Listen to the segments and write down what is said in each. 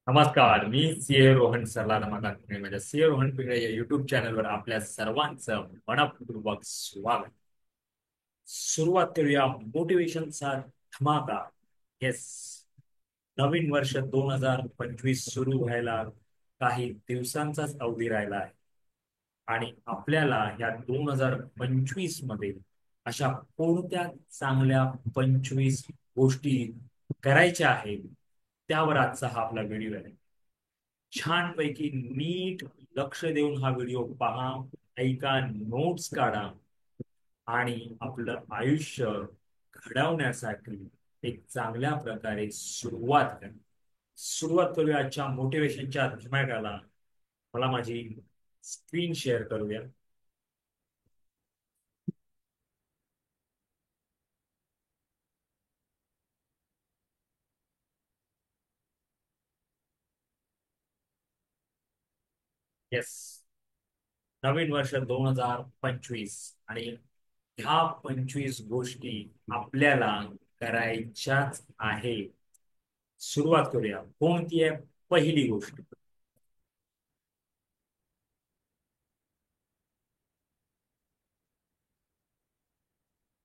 नमस्कार, मी सीए रोहन सरला रमाकांत पिंगळे. माझ्या सीए रोहन पिंगळे या युट्यूब चॅनलवर आपल्या सर्वांचं मनपूर्वक स्वागत. सुरुवात करूया मोटिवेशनचा धमाका. येस, नवीन वर्ष 2025 सुरू व्हायला काही दिवसांचाच अवधी राहिला आहे आणि आपल्याला या 2025 मध्ये अशा कोणत्या चांगल्या 25 गोष्टी करायच्या आहेत, त्यावर आजचा हा आपला व्हिडिओ आहे. छानपैकी नीट लक्ष देऊन हा व्हिडिओ पहा, ऐका, नोट्स काढा आणि आपलं आयुष्य घडवण्यासाठी एक चांगल्या प्रकारे सुरुवात करा. सुरुवात करूया आजच्या मोटिवेशनच्या धमाक्याला. मला माझी स्क्रीन शेअर करूया. येस, नवीन वर्ष 2025 आणि ह्या 25 गोष्टी आपल्याला करायच्याच आहे. सुरुवात करूया. कोणती आहे पहिली गोष्ट?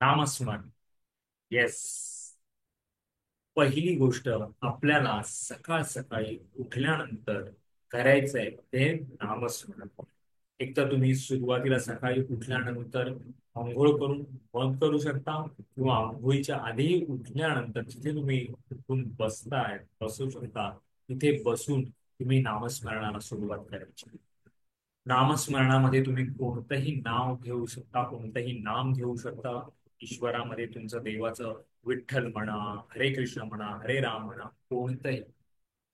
नामस्मरण. येस, पहिली गोष्ट आपल्याला सकाळ सकाळी उठल्यानंतर करायचंय ते नामस्मरण. एक तर तुम्ही सुरुवातीला सकाळी उठल्यानंतर आंघोळ करून मग करू शकता, किंवा आंघोळीच्या आधी उठल्यानंतर जिथे तुम्ही उठून बसताय बसू शकता, तिथे बसून तुम्ही नामस्मरणाला सुरुवात करायची. नामस्मरणामध्ये तुम्ही कोणतंही नाव घेऊ शकता, कोणतंही नाम घेऊ शकता. ईश्वरामध्ये तुमचं देवाचं विठ्ठल म्हणा, हरे कृष्ण म्हणा, हरे राम म्हणा, कोणतंही.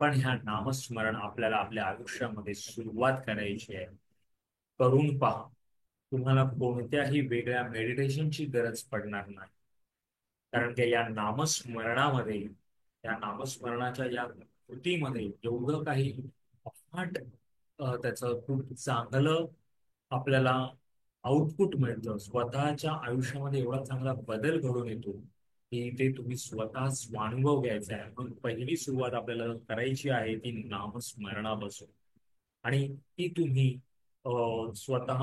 पण ह्या नामस्मरण आपल्याला आपल्या आयुष्यामध्ये सुरुवात करायची आहे. करून पहा, तुम्हाला कोणत्याही वेगळ्या मेडिटेशनची गरज पडणार नाही. कारण की या नामस्मरणामध्ये, या नामस्मरणाच्या या कृतीमध्ये एवढं काही अफाट त्याचं खूप चांगलं आपल्याला आउटपुट मिळतं. स्वतःच्या आयुष्यामध्ये एवढा चांगला बदल घडून येतो की ते तुम्ही स्वतः स्वानुभव घ्यायचा आहे. पण पहिली सुरुवात आपल्याला करायची आहे ती नामस्मरणापासून. आणि ती तुम्ही स्वतः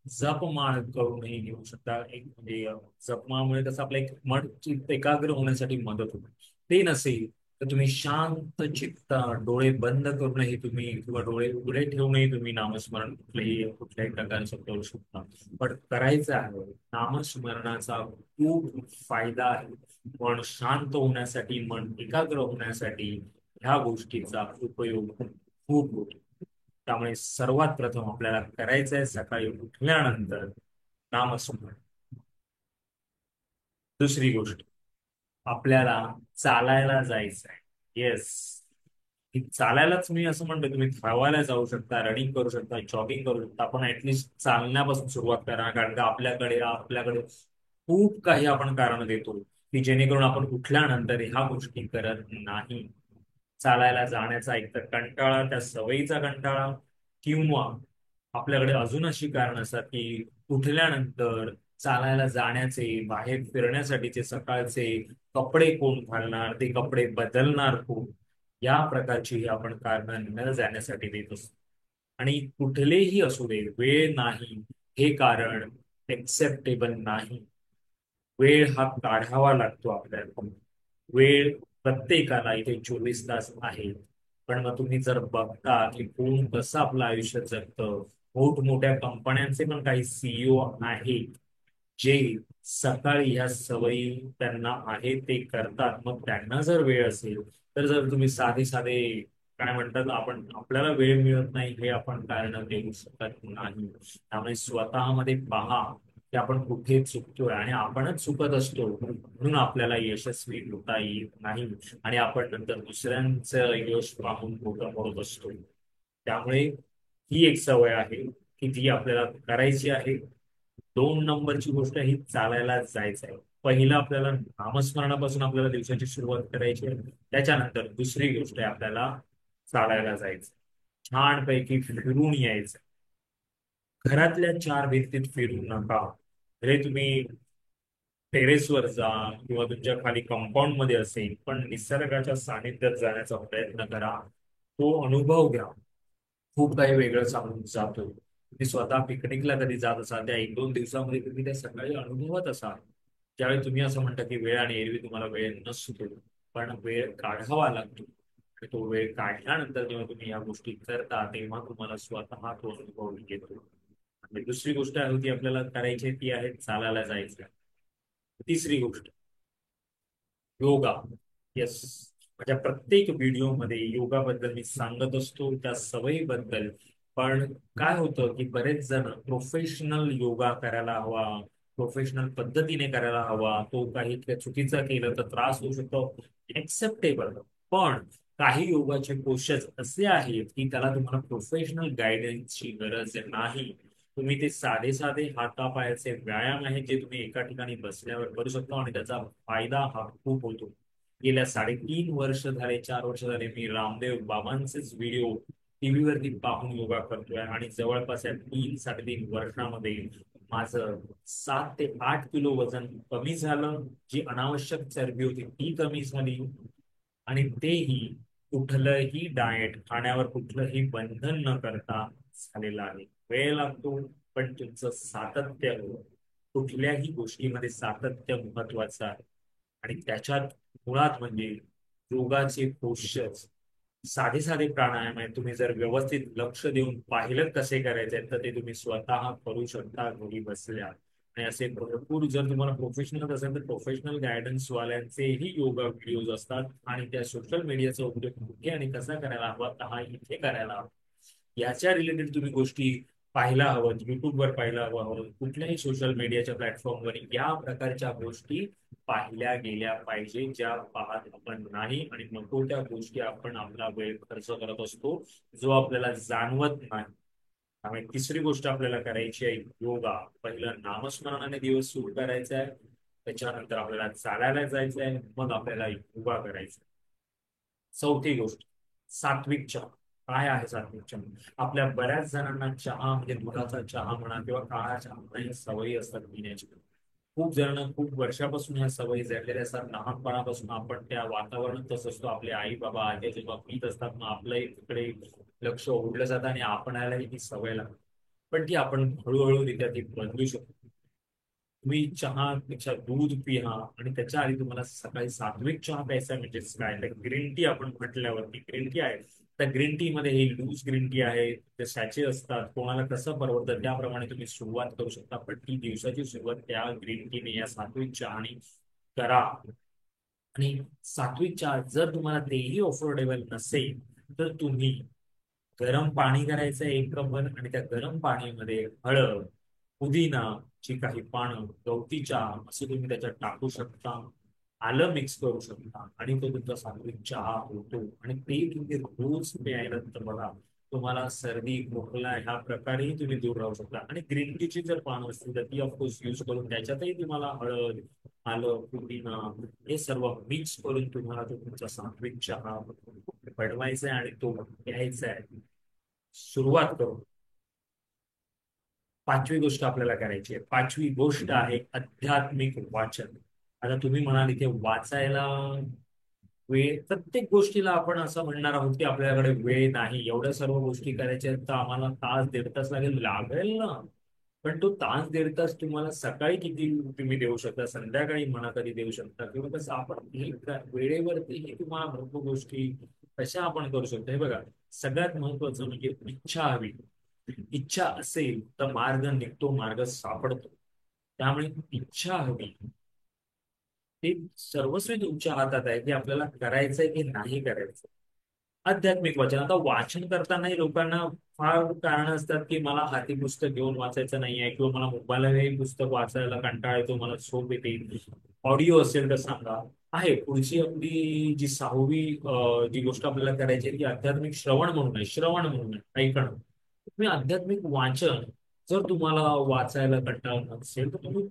जपमाळ करूनही घेऊ शकता. एक म्हणजे जपमाळमुळे कसं आपलं एक मन चित्त एकाग्र होण्यासाठी मदत होते. ते नसेल तर तुम्ही शांत चित्त, डोळे बंद करूनही तुम्ही किंवा डोळे उघडे ठेवूनही तुम्ही नामस्मरण कुठल्याही प्रकारचं करू शकता. पण करायचं आहे, नामस्मरणाचा खूप फायदा आहे. मन शांत होण्यासाठी, मन एकाग्र होण्यासाठी ह्या गोष्टीचा उपयोग खूप होतो. त्यामुळे सर्वात प्रथम आपल्याला करायचं आहे सकाळी उठल्यानंतर नामस्मरण. दुसरी गोष्ट, आपल्याला चालायला जायचं आहे. येस, चालायलाच मी असं म्हणतो, तुम्ही धावायला जाऊ शकता, रनिंग करू शकता, जॉगिंग करू शकता, पण ऍटलिस्ट चालण्यापासून सुरुवात करा. कारण का आपल्याकडे खूप काही आपण कारण देतो की जेणेकरून आपण उठल्यानंतर ह्या गोष्टी करत नाही. चालायला जाण्याचा एक तर कंटाळा, त्या सवयीचा कंटाळा, किंवा आपल्याकडे अजून अशी कारण असतात की उठल्यानंतर चालायला जाण्याचे, बाहेर फिरण्यासाठीचे सकाळचे कपडे कोण घालणार, ते कपडे बदलणार कोण, या प्रकारची ही आपण कारण न जाण्यासाठी देत असतो. आणि कुठलेही असू दे, वेळ नाही हे कारण एक्सेप्टेबल नाही. वेळ हा काढावा लागतो आपल्याला. वेळ प्रत्येकाला इथे 24 तास आहे. पण मग तुम्ही जर बघता की कोण कसं आपलं आयुष्य जगतं, मोठमोठ्या कंपन्यांचे पण काही सीईओ आहेत जे सकाळी ह्या सवयी त्यांना आहे ते करतात. मग त्यांना जर वेळ असेल तर, जर तुम्ही साधे साधे काय म्हणतात, आपण आपल्याला वेळ मिळत नाही हे आपण कारण देऊ शकत नाही. त्यामुळे स्वतःमध्ये पहा की आपण कुठे चुकतोय, आणि आपणच चुकत असतो म्हणून आपल्याला यशस्वी होता येत नाही, आणि आपण नंतर दुसऱ्यांचं यश पाहून मोठं होत असतो. त्यामुळे ही एक सवय आहे की जी आपल्याला करायची आहे. 2 नंबरची गोष्ट ही चालायला जायचं आहे. पहिलं आपल्याला नामस्मरणापासून आपल्याला दिवसाची सुरुवात करायची आहे. त्याच्यानंतर दुसरी गोष्ट आहे आपल्याला चालायला जायचं, छानपैकी फिरून यायचं. घरातल्या चार भिंतीत फिरू नका. जरी तुम्ही टेरेसवर जा किंवा तुमच्या खाली कंपाऊंड मध्ये असेल, पण निसर्गाच्या सानिध्यात जाण्याचा प्रयत्न करा. तो अनुभव घ्या. खूप काही वेगळं सांगून जातो. तुम्ही स्वतः पिकनिकला कधी जात असाल त्या 1-2 दिवसामध्ये तुम्ही त्या सकाळी अनुभवत असाल. त्यावेळी तुम्ही असं म्हणता की वेळ आणि एरवी तुम्हाला वेळ नसतो, पण वेळ काढावा लागतो. आणि तो वेळ काढल्यानंतर जेव्हा तुम्ही या गोष्टी करता तेव्हा तुम्हाला स्वतः तो अनुभव येतो. आणि दुसरी गोष्ट आहे ती आपल्याला करायची आहे, ती आहे चालायला जायचं. तिसरी गोष्ट योगा. येस. माझ्या प्रत्येक व्हिडिओमध्ये योगाबद्दल मी सांगत असतो, त्या सवयीबद्दल. पण काय होतं की बरेच जण प्रोफेशनल योगा करायला हवा, प्रोफेशनल पद्धतीने करायला हवा, तो काही चुकीचा केलं तर त्रास होऊ शकतो, एक्सेप्टेबल. पण काही योगाचे पोस्चर्स असे आहेत की त्याला तुम्हाला प्रोफेशनल गायडन्सची गरज नाही. तुम्ही ते साधे साधे हातापायाचे व्यायाम आहेत जे तुम्ही एका ठिकाणी बसल्यावर करू शकता आणि त्याचा फायदा हा खूप होतो. गेल्या 3.5 वर्ष झाले, 4 वर्ष झाले मी रामदेव बाबांचेच व्हिडिओ टीव्हीवरती पाहून योगा करतोय आणि जवळपास या 3-3.5 वर्षामध्ये माझं 7 ते 8 किलो वजन कमी झालं. जी अनावश्यक चरबी होती ती कमी झाली. आणि तेही कुठलंही डाएट खाण्यावर कुठलंही बंधन न करता झालेलं आहे. वेळ लागतो, पण तुमचं सातत्य हवं. कुठल्याही गोष्टीमध्ये सातत्य महत्वाचं आहे. आणि त्याच्यात मुळात म्हणजे योगाचे पोश्चर्स, साधे साधे प्राणायाम आहेत. तुम्ही जर व्यवस्थित लक्ष देऊन पाहिलं कसे करायचे तर ते तुम्ही स्वतः करू शकता घरी बसल्या. आणि असे भरपूर, जर तुम्हाला प्रोफेशनल असेल तर प्रोफेशनल गायडन्स वाल्यांचेही योगा व्हिडिओज असतात. आणि त्या सोशल मीडियाचा उपयोग कुठे आणि कसा करायला हवा हा इथे करायला हवा, याच्या रिलेटेड तुम्ही गोष्टी पाहायला हवं. युट्यूबवर पाहायला हवं, कुठल्याही सोशल मीडियाच्या प्लॅटफॉर्मवर या प्रकारच्या गोष्टी पाहिल्या गेल्या पाहिजे, ज्या पाहत आपण नाही आणि नको त्या गोष्टी आपण आपला वेळ खर्च करत असतो, जो आपल्याला जाणवत नाही. त्यामुळे तिसरी गोष्ट आपल्याला करायची आहे योगा. पहिलं नामस्मरणाने दिवस सुरू करायचा आहे, त्याच्यानंतर आपल्याला चालायला जायचं आहे, मग आपल्याला योगा करायचा आहे. चौथी गोष्ट, सात्विक चहा. काय आहे सात्विक चहा? आपल्या बऱ्याच जणांना चहा म्हणजे दुधाचा चहा म्हणा किंवा काळा चहा म्हणा या सवयी असतात पिण्याची. खूप जण खूप वर्षापासून ह्या सवयी जडलेल्या असतात. लहानपणापासून आपण त्या वातावरणातच असतो. आपले आई बाबा आजी जेव्हा पीत असतात मग आपलं इकडे लक्ष ओढलं जातं आणि आपणालाही ती सवय लागते. पण ती आपण हळूहळू ती बदलू शकतो. तुम्ही चहापेक्षा दूध पिहा आणि त्याच्या आधी तुम्हाला सकाळी सात्विक चहा प्यायचा म्हणजे काय तर ग्रीन टी आपण म्हटल्यावरती ग्रीन टी आहे. त्या ग्रीन टी मध्ये ही लूज ग्रीन टी आहे, ते सॅचे असतात. कोणाला कसं परवडतं त्याप्रमाणे तुम्ही सुरुवात करू शकता, पण ती दिवसाची सुरुवात त्या ग्रीन टीने या सात्विक चहाने करा. आणि सात्विक चहा जर तुम्हाला तेही अफोर्डेबल नसेल तर तुम्ही गरम पाणी करायचं 1 कप आणि त्या गरम पाणीमध्ये हळद, पुदिना, ची काही पानं, गवती चहा असं तुम्ही त्याच्यात टाकू शकता. आलं मिक्स करू शकता आणि तो तुमचा सात्विक चहा होतो. आणि ते तुम्ही रोज प्यायला तर बघा, तुम्हाला सर्दी खोकला ह्या प्रकारेही तुम्ही दूर राहू शकता. आणि ग्रीन टीची जर पानं असतील तर ती ऑफकोर्स यूज करून त्याच्यातही तुम्हाला हळद, आलं, पुदिना हे सर्व मिक्स करून तुम्हाला तो तुमचा सात्विक चहा बनवायचा आहे आणि तो प्यायचा आहे. सुरुवात करू. पाचवी गोष्ट आपल्याला करायची आहे. पाचवी गोष्ट आहे आध्यात्मिक वाचन. आता तुम्ही म्हणाल इथे वाचायला वेळ, प्रत्येक गोष्टीला आपण असं म्हणणार आहोत की आपल्याकडे वेळ नाही, एवढ्या सर्व गोष्टी करायच्या आहेत तर आम्हाला तास 1.5 तास लागेल ना. पण तो तास 1.5 तास तुम्हाला सकाळी किती तुम्ही देऊ शकता, संध्याकाळी म्हणा कधी देऊ शकता, किंवा कसं आपण वेळेवरती हे तुम्हाला भरपूर गोष्टी कशा आपण करू शकतो. हे बघा, सगळ्यात महत्वाचं म्हणजे इच्छा हवी. इच्छा असेल तर मार्ग निघतो, मार्ग सापडतो. त्यामुळे इच्छा हवी. ते सर्वस्वी तुमच्या हातात आहे की आपल्याला करायचंय की नाही करायचं. आध्यात्मिक वाचन, आता वाचन करतानाही लोकांना फार कारण असतात की मला हाती पुस्तक घेऊन वाचायचं नाहीये किंवा मला मोबाईलवरही पुस्तक वाचायला कंटाळा येतो, मला झोप येते. ऑडिओ असेल तर सांगा. आहे पुढची आपली जी 6वी जी गोष्ट आपल्याला करायची आहे ती आध्यात्मिक श्रवण म्हणून आहे. श्रवण म्हणून आहे, ऐकणं. तुम्ही आध्यात्मिक वाचन, जर तुम्हाला वाचायला कंटाळा नसेल तर तुम्ही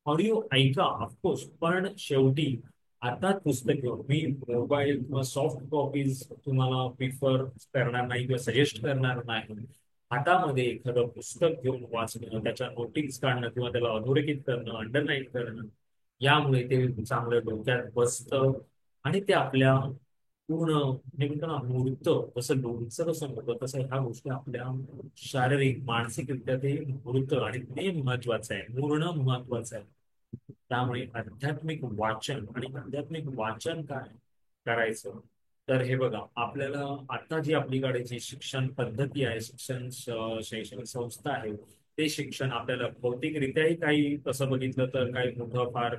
ऑडिओ ऐका ऑफकोर्स. पण शेवटी आता पुस्तक घेऊन मी मोबाईल किंवा सॉफ्ट कॉपीज तुम्हाला प्रिफर करणार नाही किंवा सजेस्ट करणार नाही. हातामध्ये एखादं पुस्तक घेऊन वाचणं, त्याच्या नोटिस काढणं किंवा त्याला अधोरेखित करणं, अंडरलाईन करणं, यामुळे ते चांगलं डोक्यात बसतं आणि ते आपल्या पूर्ण हे म्हणतो ना मूर्त, जसं लोणचं कसं होतं तसं ह्या गोष्टी आपल्या शारीरिक मानसिकरित्या ते मूर्त, आणि ते महत्वाचं आहे, मूर्ण महत्वाचं आहे. त्यामुळे आध्यात्मिक वाचन, आणि आध्यात्मिक वाचन काय करायचं, तर हे बघा आपल्याला आता जी आपलीकडे जी शिक्षण पद्धती आहे, शैक्षणिक संस्था आहे, ते शिक्षण आपल्याला भौतिकरित्याही काही तसं बघितलं तर काही मोठं फार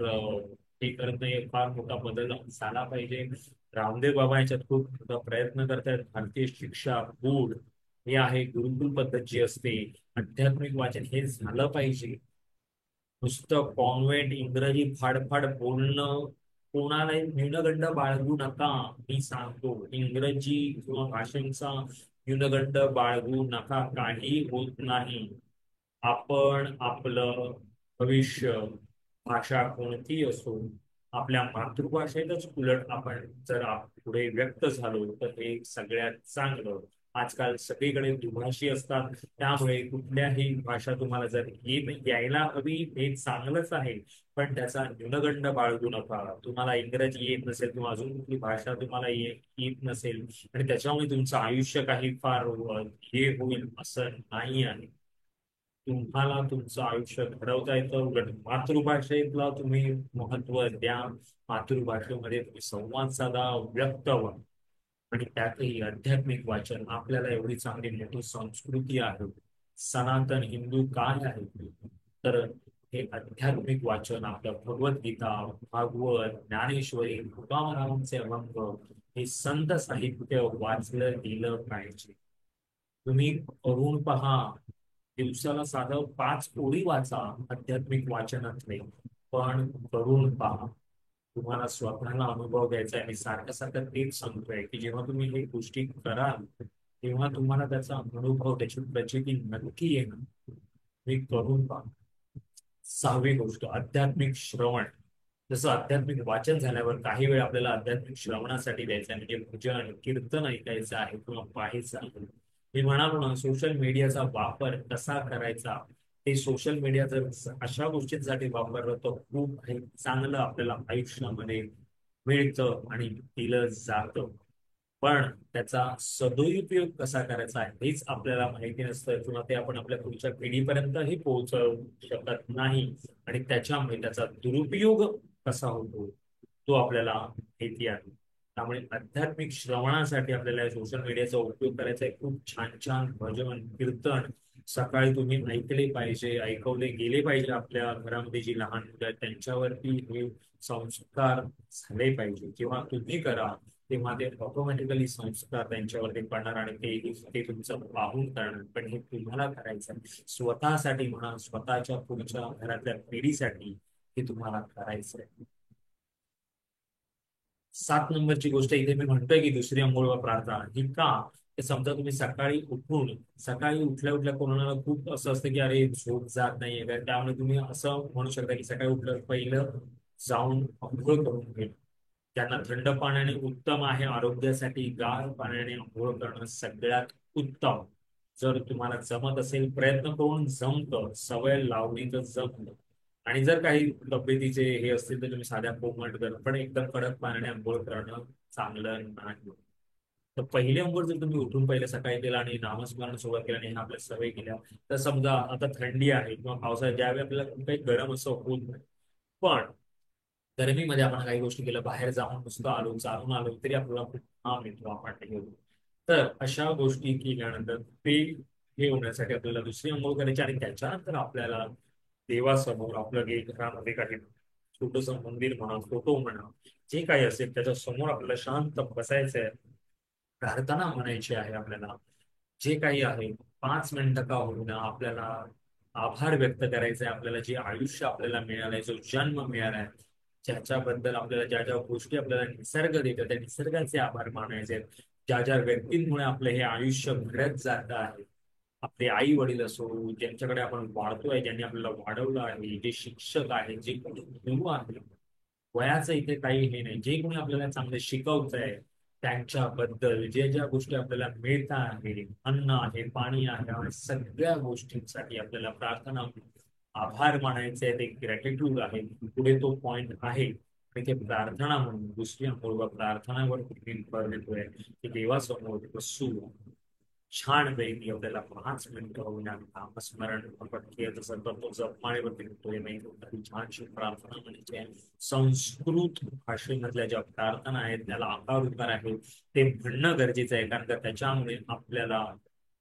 हे करत नाही, फार मोठा बदल झाला पाहिजे. रामदेव बाबा याच्यात खूप मोठा प्रयत्न करतात. भारतीय शिक्षा बोर्ड हे आहे, गुरुकुल पद्धत जी असते, आध्यात्मिक वाचन हे झालं पाहिजे. नुसतं कॉन्व्हेंट इंग्रजी फाडफाड बोलणं, कोणालाही न्यूनगंड बाळगू नका. मी सांगतो, इंग्रजी किंवा भाषांचा न्यूनगंड बाळगू नका, काही होत नाही. आपण आपलं भविष्य, भाषा कोणती असो, आपल्या मातृभाषेतच उलट आपण जर पुढे व्यक्त झालो तर हे सगळ्यात चांगलं. आजकाल सगळीकडे दुभाषी असतात, त्यामुळे कुठल्याही भाषा तुम्हाला जर यायला हवी हे चांगलंच आहे, पण त्याचा न्यूनगंड बाळगू नका. तुम्हाला इंग्रजी येत नसेल किंवा अजून कुठली भाषा तुम्हाला येत नसेल आणि त्याच्यामुळे तुमचं आयुष्य काही फार हे होईल असं नाही आहे. तुम्हाला तुमचं आयुष्य घडवता येतं, उलट मातृभाषेला तुम्ही महत्व द्या. मातृभाषेमध्ये तुम्ही संवाद साधा, व्यक्त व्हा. आणि त्यातही आध्यात्मिक वाचन, आपल्याला एवढी चांगली मोठी संस्कृती आहे. सनातन हिंदू काय आहे, तर हे आध्यात्मिक वाचन, आपलं भगवद्गीता, भागवत, ज्ञानेश्वरी, तुकारामांचे अभंग, हे संत साहित्य वाचलं गेलं पाहिजे. तुम्ही करून पहा, दिवसाला साधं 5 ओळी वाचा आध्यात्मिक वाचनातले, पण करून पहा. तुम्हाला स्वतःला अनुभव घ्यायचा आहे. मी सारखं सारखं तेच सांगतोय की जेव्हा तुम्ही हे गोष्टी कराल तेव्हा तुम्हाला त्याचा अनुभव, त्याची प्रचिती नक्की येणार. तुम्ही करून पहा. 6वी गोष्ट, आध्यात्मिक श्रवण. जसं आध्यात्मिक वाचन झाल्यावर काही वेळ आपल्याला आध्यात्मिक श्रवणासाठी द्यायचं आहे, म्हणजे भजन कीर्तन ऐकायचं आहे किंवा पाहायचं आहे. मी म्हणालो ना, सोशल मीडियाचा वापर कसा करायचा, ते सोशल मीडिया जर अशा गोष्टींसाठी वापरलं तर खूप काही चांगलं आपल्याला आयुष्यामध्ये मिळतं आणि दिलं जातं. पण त्याचा सदुपयोग कसा करायचा आहे हेच आपल्याला माहिती नसतं, किंवा ते आपण आपल्या पुढच्या पिढीपर्यंतही पोहोचवू शकत नाही. आणि त्याच्यामुळे त्याचा दुरुपयोग कसा होतो तो आपल्याला माहिती आहे. त्यामुळे आध्यात्मिक श्रवणासाठी आपल्याला सोशल मीडियाचा उपयोग करायचा आहे. खूप छान छान भजन कीर्तन सकाळी तुम्ही ऐकले पाहिजे, ऐकवले गेले पाहिजे. आपल्या घरामध्ये जी लहान मुलं आहेत त्यांच्यावरती हे संस्कार झाले पाहिजे. किंवा तुम्ही करा तेव्हा ते ऑटोमॅटिकली संस्कार त्यांच्यावरती पडणार आणि ते तुमचं पाहून करणार. पण हे तुम्हाला करायचं आहे. स्वतःसाठी म्हणा, स्वतःच्या पुढच्या घरातल्या पिढीसाठी हे तुम्हाला करायचं आहे. 7 नंबरची गोष्ट इथे मी म्हणतोय की दुसरी अंघोळ व प्रार्थना ही का, तर समजा तुम्ही सकाळी उठल्या उठल्या कोणाला खूप असं असतं की अरे झोप जात नाहीये का, त्यामुळे तुम्ही असं म्हणू शकता की सकाळी उठलं पहिलं जाऊन अंघोळ करून घे. त्यांना थंड पाण्याने उत्तम आहे आरोग्यासाठी, गार पाण्याने आंघोळ करणं सगळ्यात उत्तम. जर तुम्हाला जमत असेल, प्रयत्न करून जमतं, सवय लावली तर जमतं. आणि जर काही तब्येतीचे हे असतील तर तुम्ही साध्या कोमट गरम पण एकदम कडक पाण्याने आंघोळ करणं चांगलं नाही. तर पहिले अंघोळ जर तुम्ही उठून पहिले सकाळी केला आणि नामस्मरण सुरुवात केली आणि ह्या आपल्या सवय केल्या, तर समजा आता थंडी आहे किंवा पावसाळ्यात ज्यावेळी आपल्याला खूप काही गरम असं होत नाही, पण गरमीमध्ये आपण काही गोष्टी केल्या, बाहेर जाऊन नुसतं आलो, चालून आलो तरी आपल्याला खूप घाम येतो, आपण हे होतो. तर अशा गोष्टी केल्यानंतर ते हे होण्यासाठी आपल्याला दुसरी अंघोळ करायची, आणि त्याच्यानंतर आपल्याला देवासमोर आपलं घरामध्ये काही छोटस मंदिर म्हणा, फोटो म्हणा, जे काही असेल त्याच्या समोर आपल्याला शांत बसायचंय, प्रार्थना म्हणायची आहे आपल्याला. जे काही आहे 5 मिनिटं का होईना आपल्याला आभार व्यक्त करायचा आहे. आपल्याला जे आयुष्य आपल्याला मिळालंय, जो जन्म मिळालाय, ज्याच्याबद्दल आपल्याला ज्या ज्या गोष्टी आपल्याला निसर्ग देतो त्या निसर्गाचे आभार मानायचे आहेत. ज्या ज्या व्यक्तींमुळे आपलं हे आयुष्य घडत जात आहे, आपले आई वडील असो, ज्यांच्याकडे आपण वाढतोय, ज्यांनी आपल्याला वाढवलं आहे, जे शिक्षक आहेत, जे कोणी गुरु आहेत, वयाचं इथे काही हे नाही, जे कोणी आपल्याला चांगले शिकवत आहे त्यांच्याबद्दल जे ज्या गोष्टी आपल्याला मिळत आहे, अन्न आहे, पाणी आहे, आणि सगळ्या गोष्टींसाठी आपल्याला प्रार्थना, आभार मानायचे आहे, ते ग्रॅटिट्यूड आहे. पुढे तो पॉइंट आहे. आणि ते प्रार्थना म्हणून दुसरी अंघोळ प्रार्थनावर मी भर देतोय की देवासमोर बसू छानपैकी आपल्याला 5 मिनिटं होईना नामस्मरण आपण केलं तसं करतो जपमाळेवरती होतोय नाही ती छानशी प्रार्थना म्हणजे संस्कृत भाषेमधल्या ज्या प्रार्थना आहेत त्याला आकार उकार आहे ते म्हणणं गरजेचं आहे कारण का त्याच्यामुळे आपल्याला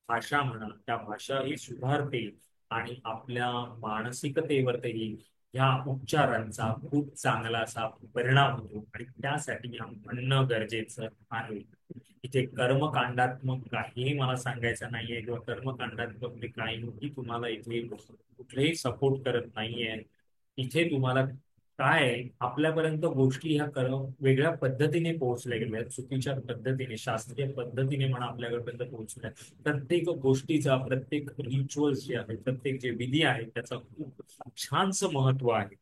भाषा म्हणा त्या भाषा ही सुधारते आणि आपल्या मानसिकतेवरती ह्या उच्चारांचा खूप चांगला असा परिणाम होतो आणि त्यासाठी हा म्हणणं गरजेचं आहे. इथे कर्मकांडात्मक काहीही मला सांगायचं नाहीये किंवा कर्मकांडात्मक मी काहीही तुम्हाला इथे कुठलेही सपोर्ट करत नाहीये. इथे तुम्हाला काय आहे, आपल्यापर्यंत गोष्टी ह्या वेगळ्या पद्धतीने पोहोचल्या गेल्या आहेत. चुकीच्या पद्धतीने शास्त्रीय पद्धतीने म्हणा आपल्यापर्यंत पोहोचल्या. प्रत्येक गोष्टीचा प्रत्येक रिच्युअल्स जे आहेत प्रत्येक जे विधी आहेत त्याचा खूप छानसं महत्व आहे.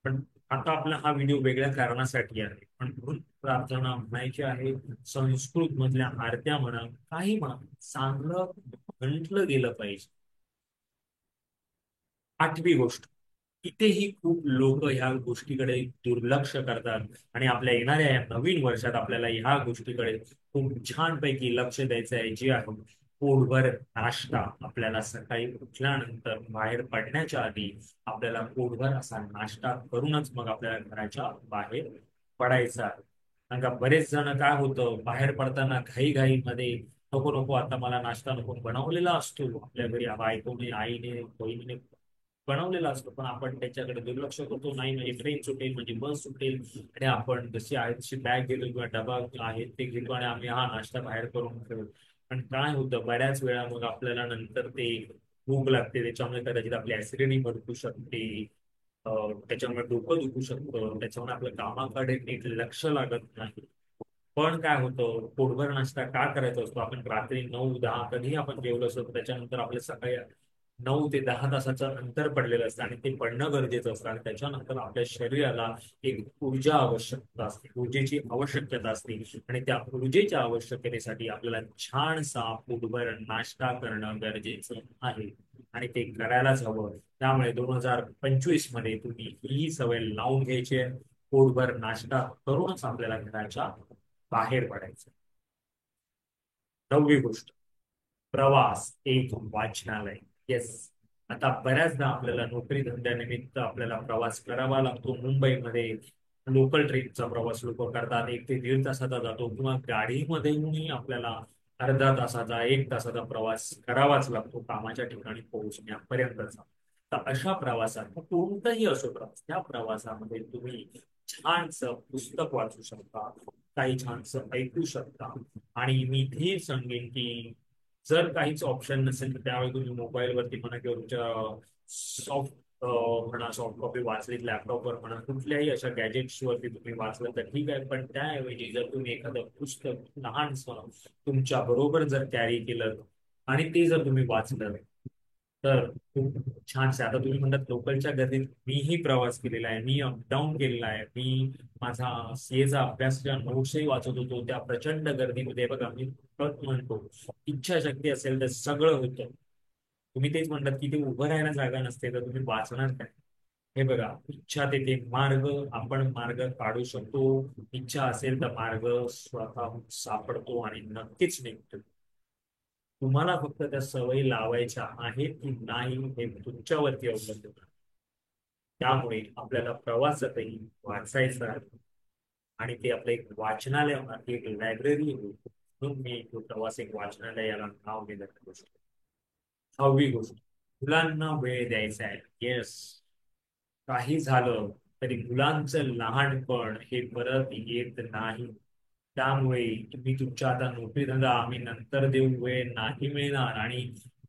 पण आता आपला हा व्हिडिओ वेगळ्या कारणासाठी आहे पण म्हणून प्रार्थना म्हणायची आहे संस्कृत मधल्या आरत्या म्हणा काही म्हणा चांगलं म्हटलं गेलं पाहिजे. आठवी गोष्ट इथेही खूप लोक ह्या गोष्टीकडे दुर्लक्ष करतात आणि आपल्या येणाऱ्या या नवीन वर्षात आपल्याला ह्या गोष्टीकडे खूप छानपैकी लक्ष द्यायचं आहे जे आहे पोटभर नाश्ता आपल्याला सकाळी उठल्यानंतर बाहेर पडण्याच्या आधी आपल्याला पोटभर असा नाश्ता करूनच मग आपल्याला घराच्या बाहेर पडायचं आहे. कारण का बरेच जण काय होतं बाहेर पडताना घाईघाईमध्ये नको नको आता मला नाश्ता नको बनवलेला असतो आपल्या घरी बायकोने आईने बहिणीने बनवलेला असतो पण आपण त्याच्याकडे दुर्लक्ष करतो नाही म्हणजे ट्रेन सुटेल म्हणजे बस सुटेल आणि आपण जशी आहे तशी बॅग घेतो किंवा डबा आहे ते घेतो आणि आम्ही हा नाश्ता बाहेर करून ठेवू. पण काय होतं बऱ्याच वेळा मग आपल्याला नंतर ते भूक लागते त्याच्यामुळे कदाचित आपली ऍसिडिटी भडकू शकते. त्याच्यामुळे डोकं दुखू शकतं त्याच्यामुळे आपल्या कामाकडे नीट लक्ष लागत नाही. पण काय होतं पोटभर नाश्ता का करायचा असतो आपण रात्री 9-10 कधी आपण जेवलो असतो त्याच्यानंतर आपल्या सकाळी 9 ते 10 तासाचं अंतर पडलेलं असतं आणि ते पडणं गरजेचं असतं आणि त्याच्यानंतर आपल्या शरीराला एक ऊर्जा आवश्यकता असते ऊर्जेची आवश्यकता असते आणि त्या ऊर्जेच्या आवश्यकतेसाठी आपल्याला छानसा पोटभर नाश्ता करणं गरजेचं आहे आणि ते करायलाच हवं. त्यामुळे 2025 मध्ये तुम्ही ही सवय लावून घ्यायची आहे. पोटभर नाश्ता करूनच आपल्याला घराच्या बाहेर पडायचं. 9वी गोष्ट प्रवास एक वाचनालय. येस आता बऱ्याचदा आपल्याला नोकरी धंद्यानिमित्त आपल्याला प्रवास करावा लागतो. मुंबईमध्ये लोकल ट्रेनचा प्रवास लोक करतात 1 ते 1.5 तासाचा जातो किंवा गाडीमध्येही आपल्याला अर्धा तासाचा 1 तासाचा प्रवास करावाच लागतो कामाच्या ठिकाणी पोहोचण्यापर्यंतचा. तर अशा प्रवासात कोणताही असो प्रवास त्या प्रवासामध्ये तुम्ही छानसं पुस्तक वाचू शकता काही छानसं ऐकू शकता आणि मी हे सांगेन की जर काहीच ऑप्शन नसेल तर त्यावेळी तुम्ही मोबाईलवरती म्हणा किंवा तुमच्या सॉफ्ट म्हणा सॉफ्ट कॉपी वाचलीत लॅपटॉपवर म्हणा कुठल्याही अशा गॅजेट्स वरती तुम्ही वाचलं तर ठीक आहे पण त्याऐवजी जर तुम्ही एखादं पुस्तक लहानसं तुमच्या बरोबर जर कॅरी केलं आणि ते जर तुम्ही वाचलं तर खूप छान आता तुम्ही म्हणतात लोकलच्या गर्दीत मीही प्रवास केलेला आहे मी अपडाऊन केलेला आहे मी माझा सीएचा अभ्यासच्या नोट्सही वाचत होतो त्या प्रचंड गर्दीमध्ये बघा मी म्हणतो इच्छाशक्ती असेल तर सगळं होतं. तुम्ही तेच म्हणतात की ते उभं राहायला जागा नसते तर तुम्ही वाचणार काय. हे बघा इच्छा तेथे मार्ग आपण मार्ग काढू शकतो. इच्छा असेल तर मार्ग स्वतः सापडतो आणि नक्कीच निघतो. तुम्हाला फक्त त्या सवयी लावायच्या आहेत की नाही हे तुमच्यावरती अवलंबून आहे. त्यामुळे आपल्याला प्रवासातही वाचायचं आहे आणि ते आपलं एक वाचनालय होणार एक लायब्ररी होईल म्हणून मी तो प्रवास एक वाचनालय याला नाव दिलं त्या गोष्टी. 6वी गोष्ट मुलांना वेळ द्यायचा आहे. येस काही झालं तरी मुलांचं लहानपण हे परत येत नाही. त्यामुळे तुम्ही तुमच्या आता नोकरी धंदा आम्ही नंतर देऊ वेळ नाही मिळणार आणि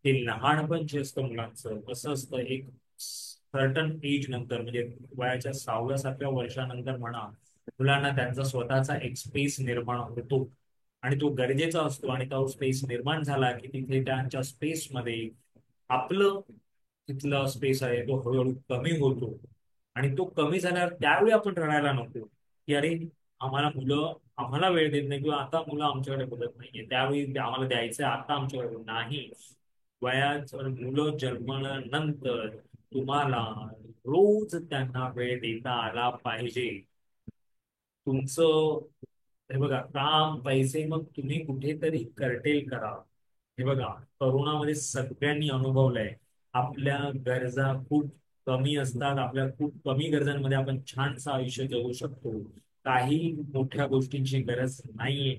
ते लहानपण जे असतं मुलांचं कसं असतं एक सर्टन एज नंतर म्हणजे वयाच्या 6व्या 7व्या वर्षानंतर म्हणा मुलांना त्यांचा स्वतःचा एक स्पेस निर्माण होतो आणि तो गरजेचा असतो आणि तो स्पेस निर्माण झाला की तिथे त्यांच्या स्पेसमध्ये आपलं तिथला स्पेस आहे तो हळूहळू कमी होतो आणि तो कमी झाल्यावर त्यावेळी आपण रडायला नको की अरे आम्हाला मुलं आम्हाला वेळ देत नाही किंवा आता मुलं आमच्याकडे बघत नाहीये त्यावेळी आम्हाला द्यायचं आता आमच्याकडे नाही. वयाचं मुलं जन्मल्यानंतर तुम्हाला रोज त्यांना वेळ देता आला पाहिजे. तुमचं हे बघा काम पैसे मग तुम्ही कुठेतरी कर्टेल करा. हे बघा, करोनामध्ये सगळ्यांनी अनुभवलंय. आपल्या गरजा खूप कमी असतात, आपल्या खूप कमी गरजांमध्ये आपण छानसं आयुष्य जगू शकतो. काही मोठ्या गोष्टींची गरज नाहीये,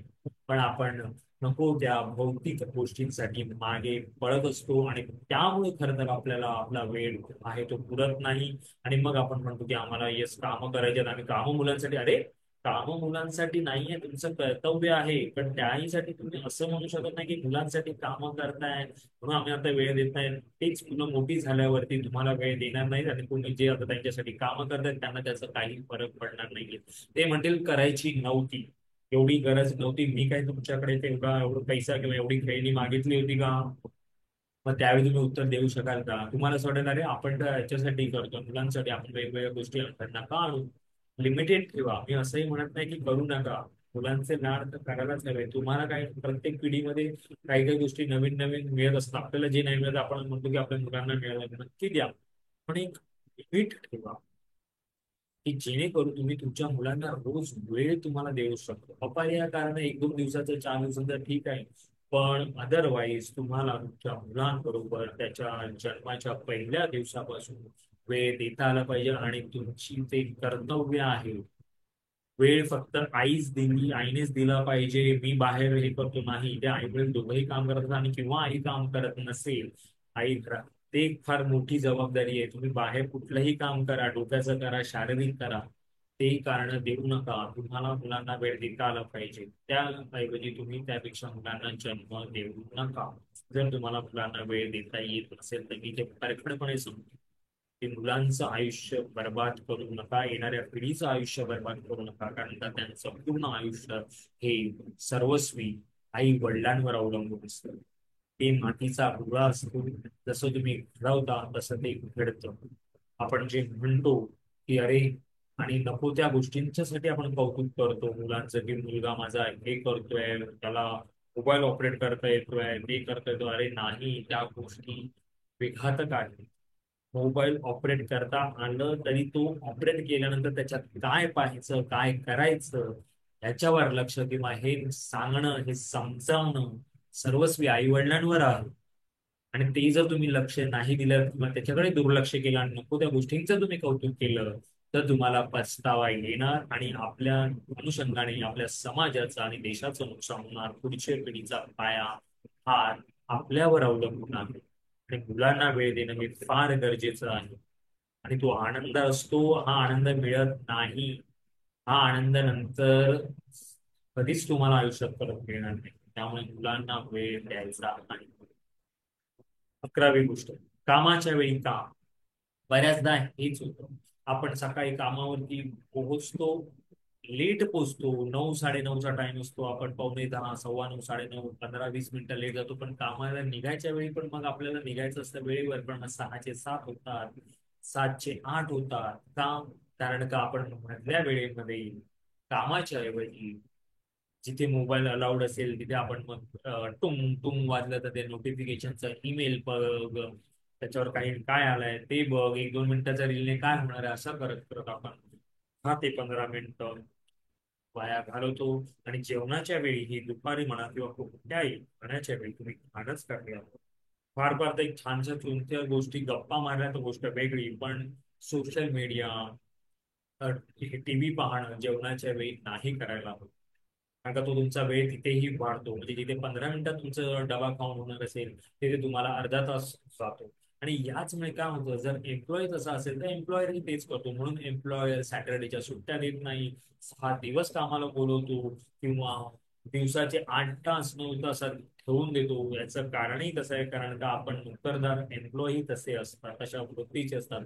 पण आपण नको त्या भौतिक गोष्टींसाठी मागे पळत असतो आणि त्यामुळे खरं तर आपल्याला आपला वेळ आहे तो पुरत नाही. आणि मग आपण म्हणतो की आम्हाला येस कामं करायचे आहेत, आम्ही कामं मुलांसाठी. अरे, कामं मुलांसाठी नाहीये, तुमचं कर्तव्य आहे, पण त्याहीसाठी तुम्ही असं म्हणू शकत नाही की मुलांसाठी कामं करताय म्हणून आम्ही आता वेळ देत नाही. तेच मुलं मोठी झाल्यावरती तुम्हाला वेळ देणार नाहीत आणि तुम्ही जे आता त्यांच्यासाठी कामं करतायत त्यांना त्याचा काही फरक पडणार नाहीये. ते म्हणतील करायची नव्हती, एवढी गरज नव्हती, मी काय तुमच्याकडे तेवढा एवढा पैसा किंवा एवढी खेळणी मागितली होती का? मग त्यावेळी तुम्ही उत्तर देऊ शकाल का? तुम्हाला असं वाटेल अरे आपण तर याच्यासाठी करतो, मुलांसाठी आपण वेगवेगळ्या गोष्टी नका आणू. लिमिटेड ठेवा. मी असंही म्हणत नाही की करू नका, मुलांचे लाड तर करायलाच हवे. तुम्हाला काय प्रत्येक पिढीमध्ये काही काही गोष्टी नवीन नवीन मिळत असतात, आपल्याला जे नाही मिळत आपण म्हणतो की आपल्या मुलांना मिळालं, नक्की द्या. पण एक लिमिट ठेवा की जेणेकरून तुम्ही तुमच्या मुलांना रोज वेळ तुम्हाला देऊ शकतो. अपार्याय कारण एक दोन दिवसाचं 4 दिवसाचं ठीक आहे, पण अदरवाईज तुम्हाला तुमच्या मुलांबरोबर त्याच्या जन्माच्या पहिल्या दिवसापासून वेळ देता आला पाहिजे. आणि तुमची ते कर्तव्य आहे. वेळ फक्त आईच दिली, आईनेच दिला पाहिजे, मी बाहेर हे करतो नाही. ते आई वडील दोघंही काम करतात आणि किंवा आई काम करत नसेल, आई घरात, ते एक फार मोठी जबाबदारी आहे. तुम्ही बाहेर कुठलंही काम करा, डोक्याचं करा, शारीरिक करा, तेही कारण देऊ नका. तुम्हाला मुलांना वेळ देता आला पाहिजे, त्याऐवजी तुम्ही त्यापेक्षा मुलांना जन्म देऊ नका. जर तुम्हाला मुलांना वेळ देता येत नसेल तर मी ते परखडपणे सांगतो की मुलांचं आयुष्य बर्बाद करू नका, येणाऱ्या पिढीचं आयुष्य बर्बाद करू नका. कारण का त्यांचं पूर्ण आयुष्य हे सर्वस्वी आई वडिलांवर अवलंबून असतं. ते मातीचा गोळा असतो, जसं तुम्ही घडवता तसं ते घडतं. आपण जे म्हणतो की अरे, आणि नको त्या गोष्टींच्यासाठी आपण कौतुक करतो मुलांचं की मुलगा माझा हे करतोय, त्याला मोबाईल ऑपरेट करता येतोय, ते करता येतो. अरे नाही, त्या गोष्टी विघातक आहेत. मोबाईल ऑपरेट करता आलं तरी तो ऑपरेट केल्यानंतर त्याच्यात काय पाहायचं, काय करायचं, याच्यावर लक्ष किंवा हे सांगणं, हे समजावणं सर्वस्वी आई वडिलांवर आहे. आणि ते जर तुम्ही लक्ष नाही दिलं किंवा त्याच्याकडे दुर्लक्ष केलं आणि नको त्या गोष्टींचं तुम्ही कौतुक केलं, तर तुम्हाला पछतावा येणार आणि आपल्या अनुषंगाने आपल्या समाजाचं आणि देशाचं नुकसान होणार. पुढच्या पिढीचा पाया हा आपल्यावर अवलंबून आहे. आणि मुलांना वेळ देणं हे फार गरजेचं आहे. आणि तो आनंद असतो, हा आनंद मिळत नाही. हा आनंद नंतर कधीच तुम्हाला आयुष्यात परत मिळणार नाही. त्यामुळे मुलांना वेळ द्यायचा नाही. 11वी गोष्ट, कामाच्या वेळी काम. बऱ्याचदा हेच होतं, आपण सकाळी कामावरती पोहोचतो, लेट पोहोचतो, 9, 9:30चा टाइम असतो, आपण 9:45, 9:15, 9:30, 15-20 मिनिटं लेट जातो. पण कामाला निघायच्या वेळी पण मग आपल्याला निघायचं असतं वेळेवर, पण 6चे 7 होतात, 7चे 8 होतात. का? कारण का आपण मधल्या वेळेमध्ये कामाच्या ऐवजी जिथे मोबाईल अलाउड असेल तिथे आपण मग टुंग टुंग वाजलं तर ते नोटिफिकेशनचं ईमेल बघ, त्याच्यावर काही काय आलंय ते बघ, 1-2 मिनिटाच्या रीलने काय होणार आहे, असं करत करत आपण 10 ते 15 मिनिटं वाया घालवतो. आणि जेवणाच्या वेळी ही दुपारी म्हणा किंवा कुठल्याही खाण्याच्या वेळी तुम्ही खाणच करूया. फार फार तर एक छानशा कोणत्या गोष्टी गप्पा मारल्या तर गोष्ट वेगळी, पण सोशल मीडिया, टीव्ही पाहणं जेवणाच्या वेळी नाही करायला हवं. कारण का तो तुमचा वेळ तिथेही वाढतो. म्हणजे जिथे 15 मिनिटात तुमचं डबा खाऊन होणार असेल, तिथे तुम्हाला अर्धा तास जातो. आणि याचमुळे काय होतं, जर एम्प्लॉय तसा असेल तर एम्प्लॉयरही तेच करतो. म्हणून एम्प्लॉयर सॅटर्डेच्या सुट्ट्या देत नाही, 6 दिवस कामाला बोलवतो, किंवा दिवसाचे 8 तास 9 तासात ठेवून देतो. याचं कारणही तसं आहे, कारण का आपण नोकरदार एम्प्लॉई तसे असतात, तशा वृत्तीचे असतात.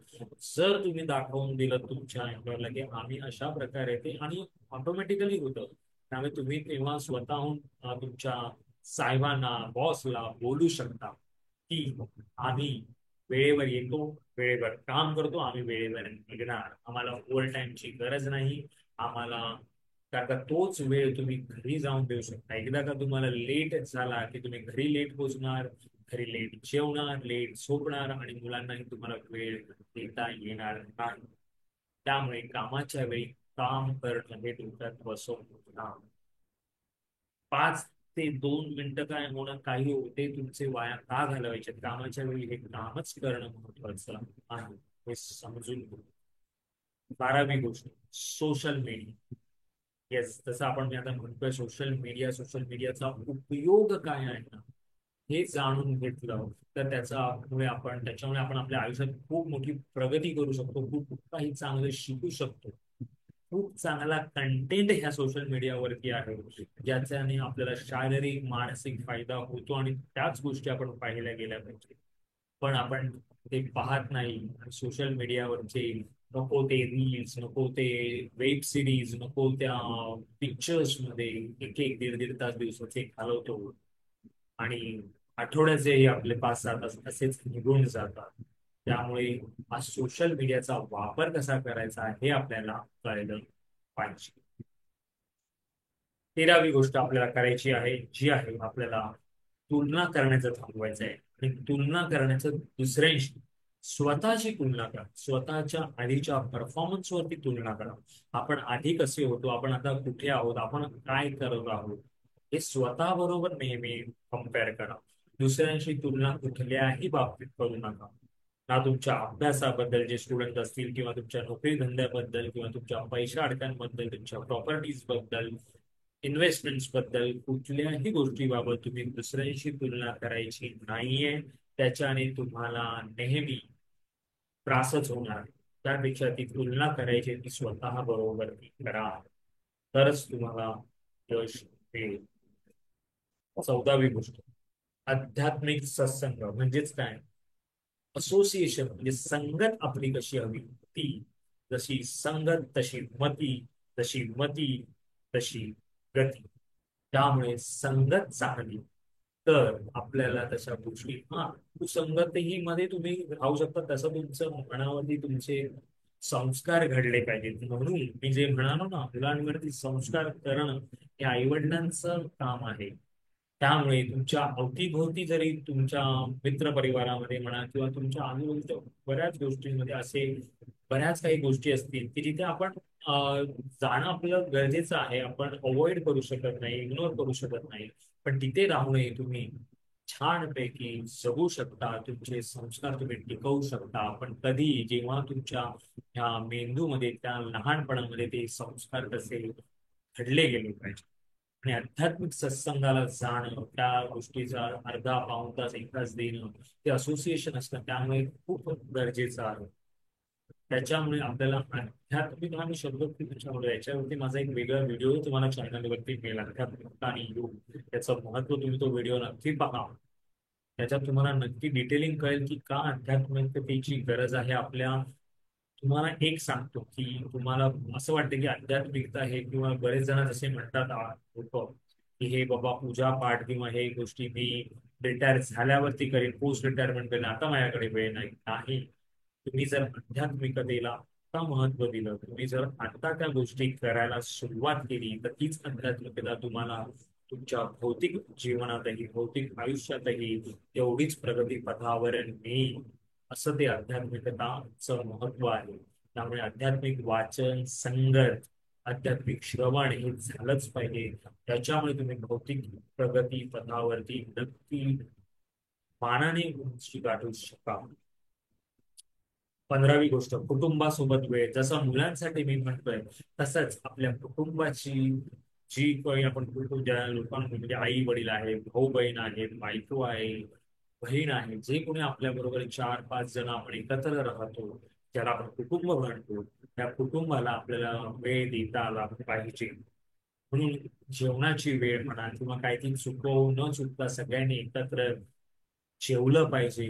जर तुम्ही दाखवून दिलं तुमच्या एम्प्लॉयरला की आम्ही अशा प्रकारे ते, आणि ऑटोमॅटिकली होतं. त्यामुळे तुम्ही तेव्हा स्वतःहून तुमच्या साहेबांना, बॉसला बोलू शकता की आम्ही वेळेवर येतो, वेळेवर काम करतो, आम्ही वेळेवर निघणार, आम्हाला ओव्हर टाईमची गरज नाही. आम्हाला, कारण का तोच वेळ तुम्ही घरी जाऊन देऊ शकता. एकदा का तुम्हाला लेट झाला की तुम्ही घरी लेट पोहोचणार, घरी लेट जेवणार, लेट झोपणार आणि मुलांनाही तुम्हाला वेळ देता येणार नाही. त्यामुळे कामाच्या वेळी काम करणं हे डोक्यात बसवणं. 5 ते 2 मिनिटं काय होणं काही होते तुमचे वाया का घालवायचे, कामाच्या वेळी हे कामच करणं महत्वाचं आहे हे समजून घ्या. 12वी गोष्ट, सोशल मीडिया. येस, जसं आपण मी आता म्हणतोय सोशल मीडियाचा उपयोग काय आहे ना हे जाणून घेतलं तर त्याच्यामुळे आपण आपल्या आयुष्यात खूप मोठी प्रगती करू शकतो, खूप काही चांगलं शिकू शकतो. खूप चांगला कंटेंट ह्या सोशल मीडियावरती आहे ज्याच्याने आपल्याला शारीरिक मानसिक फायदा होतो आणि त्याच गोष्टी आपण पाहिल्या गेल्या पाहिजे. पण आपण ते पाहत नाही. सोशल मीडियावरचे नको ते रील्स, नको ते वेब सिरीज, नको त्या पिक्चर्स मध्ये एक एक दीड दीड तास दिवसाचे घालवतो आणि आठवड्याचेही आपले 5-6 तास असेच निघून जातात. त्यामुळे हा सोशल मीडियाचा वापर कसा करायचा हे आपल्याला कळलं पाहिजे. 13वी गोष्ट आपल्याला करायची आहे जी आहे आपल्याला तुलना करण्याचं थांबवायचं आहे. आणि तुलना करण्याचं दुसऱ्यांशी, स्वतःची तुलना करा, स्वतःच्या आधीच्या परफॉर्मन्स वरती तुलना करा. आपण आधी कसे होतो, आपण आता कुठे आहोत, आपण काय करत आहोत हे स्वतः बरोबर नेहमी कम्पेअर करा. दुसऱ्यांशी तुलना कुठल्याही बाबतीत करू नका. ना तुमच्या अभ्यासाबद्दल जे स्टुडंट असतील, किंवा तुमच्या नोकरी धंद्याबद्दल, किंवा तुमच्या पैशा अडक्यांबद्दल, तुमच्या प्रॉपर्टीज बद्दल, इन्व्हेस्टमेंट्स बद्दल, कुठल्याही गोष्टीबाबत तुम्ही दुसऱ्यांशी तुलना करायची नाहीये. त्याच्याने तुम्हाला नेहमी त्रासच होणार. त्यापेक्षा ती तुलना करायची ती स्वतः बरोबर ती करा, तरच तुम्हाला यश मिळेल. 14वी गोष्ट, आध्यात्मिक सत्संग म्हणजेच काय, असोसिएशन म्हणजे संगत आपली कशी हवी ती. जशी संगत तशी मती, तशी मती तशी गती. त्यामुळे संगत चांगली तर आपल्याला तशा गोष्टी, हा संगतीही मध्ये तुम्ही राहू शकता, तसं तुमचं मनावरती तुमचे संस्कार घडले पाहिजेत. म्हणून मी जे म्हणालो ना, मुलांवरती संस्कार करणं हे आईवडिलांचं काम आहे. त्यामुळे तुमच्या अवतीभोवती जरी तुमच्या मित्र परिवारामध्ये म्हणा किंवा तुमच्या आजूबाजूच्या बऱ्याच गोष्टींमध्ये असे बऱ्याच काही गोष्टी असतील की जिथे आपण जाणं आपलं गरजेचं आहे, आपण अवॉइड करू शकत नाही, इग्नोर करू शकत नाही, पण तिथे राहूनही तुम्ही छानपैकी जगू शकता, तुमचे संस्कार तुम्ही टिकवू शकता. पण कधी जेव्हा तुमच्या ह्या मेंदूमध्ये त्या लहानपणामध्ये ते संस्कार कसे घडले गेले पाहिजे. आणि आध्यात्मिक सत्संगाला जाणं, त्या गोष्टीचा अर्धा पाऊण तास 1 तास देणं, ते असोसिएशन असतं त्यामुळे खूप गरजेचं आहे. त्याच्यामुळे आपल्याला आध्यात्मिक हा मी शब्द खूप त्याच्यामुळे याच्यावरती माझा एक वेगळा व्हिडिओ तुम्हाला चॅनलवरती मिळेल, आध्यात्मिकता आणि योग. त्याचं महत्व तुम्ही तो व्हिडिओ नक्की पहा. त्याच्यात तुम्हाला नक्की डिटेलिंग कळेल की का आध्यात्मिकतेची गरज आहे आपल्या. तुम्हाला एक सांगतो की तुम्हाला असं वाटतं की आध्यात्मिकता हे, किंवा बरेच जण जसे म्हणतात लोक की हे बाबा पूजा पाठ किंवा हे गोष्टी मी रिटायर झाल्यावरती करेन, पोस्ट रिटायरमेंट करेन, आता माझ्याकडे वेळ नाही. नाही, तुम्ही जर आध्यात्मिकतेला आता महत्व दिलं, तुम्ही जर आता त्या गोष्टी करायला सुरुवात केली तर तीच आध्यात्मिकता तुम्हाला तुमच्या भौतिक जीवनातही, भौतिक आयुष्यातही तेवढीच प्रगती पथावर नेईल. असं ते आध्यात्मिकताचं महत्व आहे. त्यामुळे आध्यात्मिक वाचन, संगत, आध्यात्मिक श्रवण हे झालंच पाहिजे. त्याच्यामुळे तुम्ही भौतिक प्रगती पथावरती नक्की मानाने उंची गाठू शका. 15वी गोष्ट, कुटुंबासोबत वेळ. जसं मुलांसाठी मी म्हणतोय तसंच आपल्या कुटुंबाची जी काही आपण कुटुंब, ज्या लोकांमध्ये म्हणजे आई वडील आहे, भाऊ बहीण आहेत, बायको आहे, बहीण आहे, जे कोणी आपल्या बरोबर 4-5 जण आपण एकत्र राहतो, ज्याला आपण कुटुंब म्हणतो, त्या कुटुंबाला आपल्याला वेळ देता आला पाहिजे. म्हणून जेवणाची वेळ म्हणा किंवा काहीतरी चुकवून न चुकता सगळ्यांनी एकत्र जेवलं पाहिजे.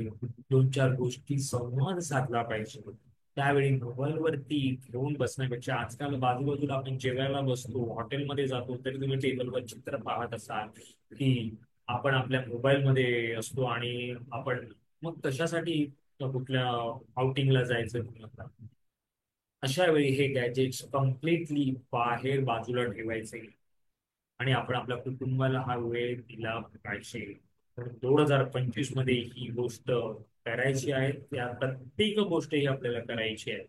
2-4 गोष्टी संवाद साधला पाहिजे. त्यावेळी मोबाईलवरती घेऊन बसण्यापेक्षा, आजकाल बाजूबाजूला आपण जेवायला बसतो, हॉटेलमध्ये जातो, तरी तुम्ही टेबलवर चित्र पाहत असाल की आपण आपल्या मोबाईलमध्ये असतो. आणि आपण मग कशासाठी कुठल्या आउटिंगला जायचं म्हणतात. अशा वेळी हे गॅजेट्स कम्प्लिटली बाहेर बाजूला ठेवायचे आणि आपण आपल्या कुटुंबाला हा वेळ दिला पाहिजे. तर 2025 मध्ये ही गोष्ट करायची आहे. त्या प्रत्येक गोष्ट ही आपल्याला करायची आहे.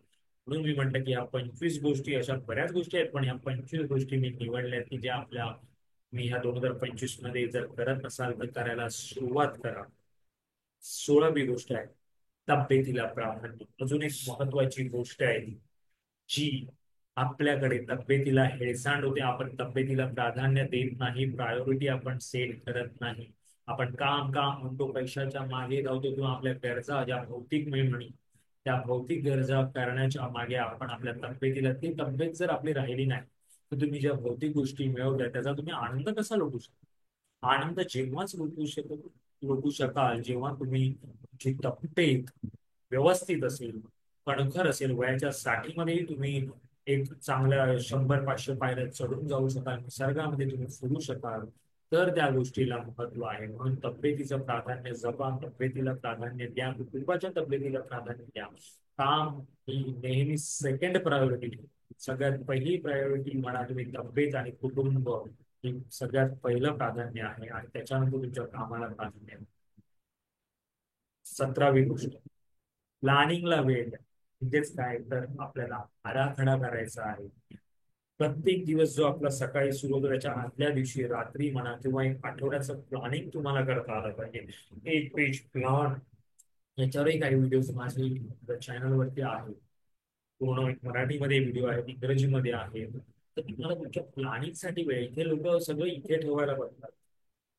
म्हणून मी म्हटलं की ह्या 25 गोष्टी, अशा बऱ्याच गोष्टी आहेत, पण ह्या 25 गोष्टी मी निवडल्या की ज्या आपल्या, मी ह्या 2025 मध्ये जर करत असाल तर करायला सुरुवात करा. 16वी गोष्ट आहे, तब्येतीला प्राधान्य. अजून एक महत्वाची गोष्ट आहे जी आपल्याकडे तब्येतीला हेळसांड होते. आपण तब्येतीला प्राधान्य देत नाही, प्रायोरिटी आपण सेट करत नाही. आपण काम काम म्हणतो, पैशाच्या मागे धावतो, किंवा आपल्या गरजा ज्या भौतिक मी म्हणी, त्या भौतिक गरजा करण्याच्या मागे आपण आपल्या तब्येतीला, ती तब्येत जर आपली राहिली नाही तर तुम्ही ज्या भौतिक गोष्टी मिळवताय त्याचा तुम्ही आनंद कसा लुटू शकता? आनंद जेव्हाच लुटू शकाल जेव्हा तुम्ही, तुमची तब्येत व्यवस्थित असेल, कणखर असेल, वयाच्या साठीमध्येही तुम्ही एक चांगल्या 100-500 पायऱ्या चढून जाऊ शकाल, निसर्गामध्ये तुम्ही फिरू शकाल, तर त्या गोष्टीला महत्व आहे. म्हणून तब्येतीचं प्राधान्य जपा, तब्येतीला प्राधान्य द्या, कुटुंबाच्या तब्येतीला प्राधान्य द्या. काम ही नेहमी सेकंड प्रायोरिटी ठेवा. सगळ्यात पहिली प्रायोरिटी म्हणा तुम्ही, तब्येत आणि कुटुंब ही सगळ्यात पहिलं प्राधान्य आहे, आणि त्याच्यानंतर तुमच्या कामाला प्राधान्य आहे. 17वी गोष्ट, प्लॅनिंगला वेळ द्या. म्हणजेच काय तर आपल्याला आराखडा करायचा आहे. प्रत्येक दिवस जो आपला सकाळी सुरू होतो त्याच्या आदल्या दिवशी रात्री म्हणा, किंवा एक आठवड्याचं प्लॅनिंग तुम्हाला करता आलं पाहिजे. एक पेज प्लॅन, याच्यावरही काही व्हिडिओज माझे चॅनलवरती आहे. पूर्ण एक मराठीमध्ये व्हिडिओ आहे, इंग्रजीमध्ये आहे. तर तुम्हाला तुमच्या प्लॅनिंगसाठी वेळ, इथे लोक सगळं इथे ठेवायला बघतात.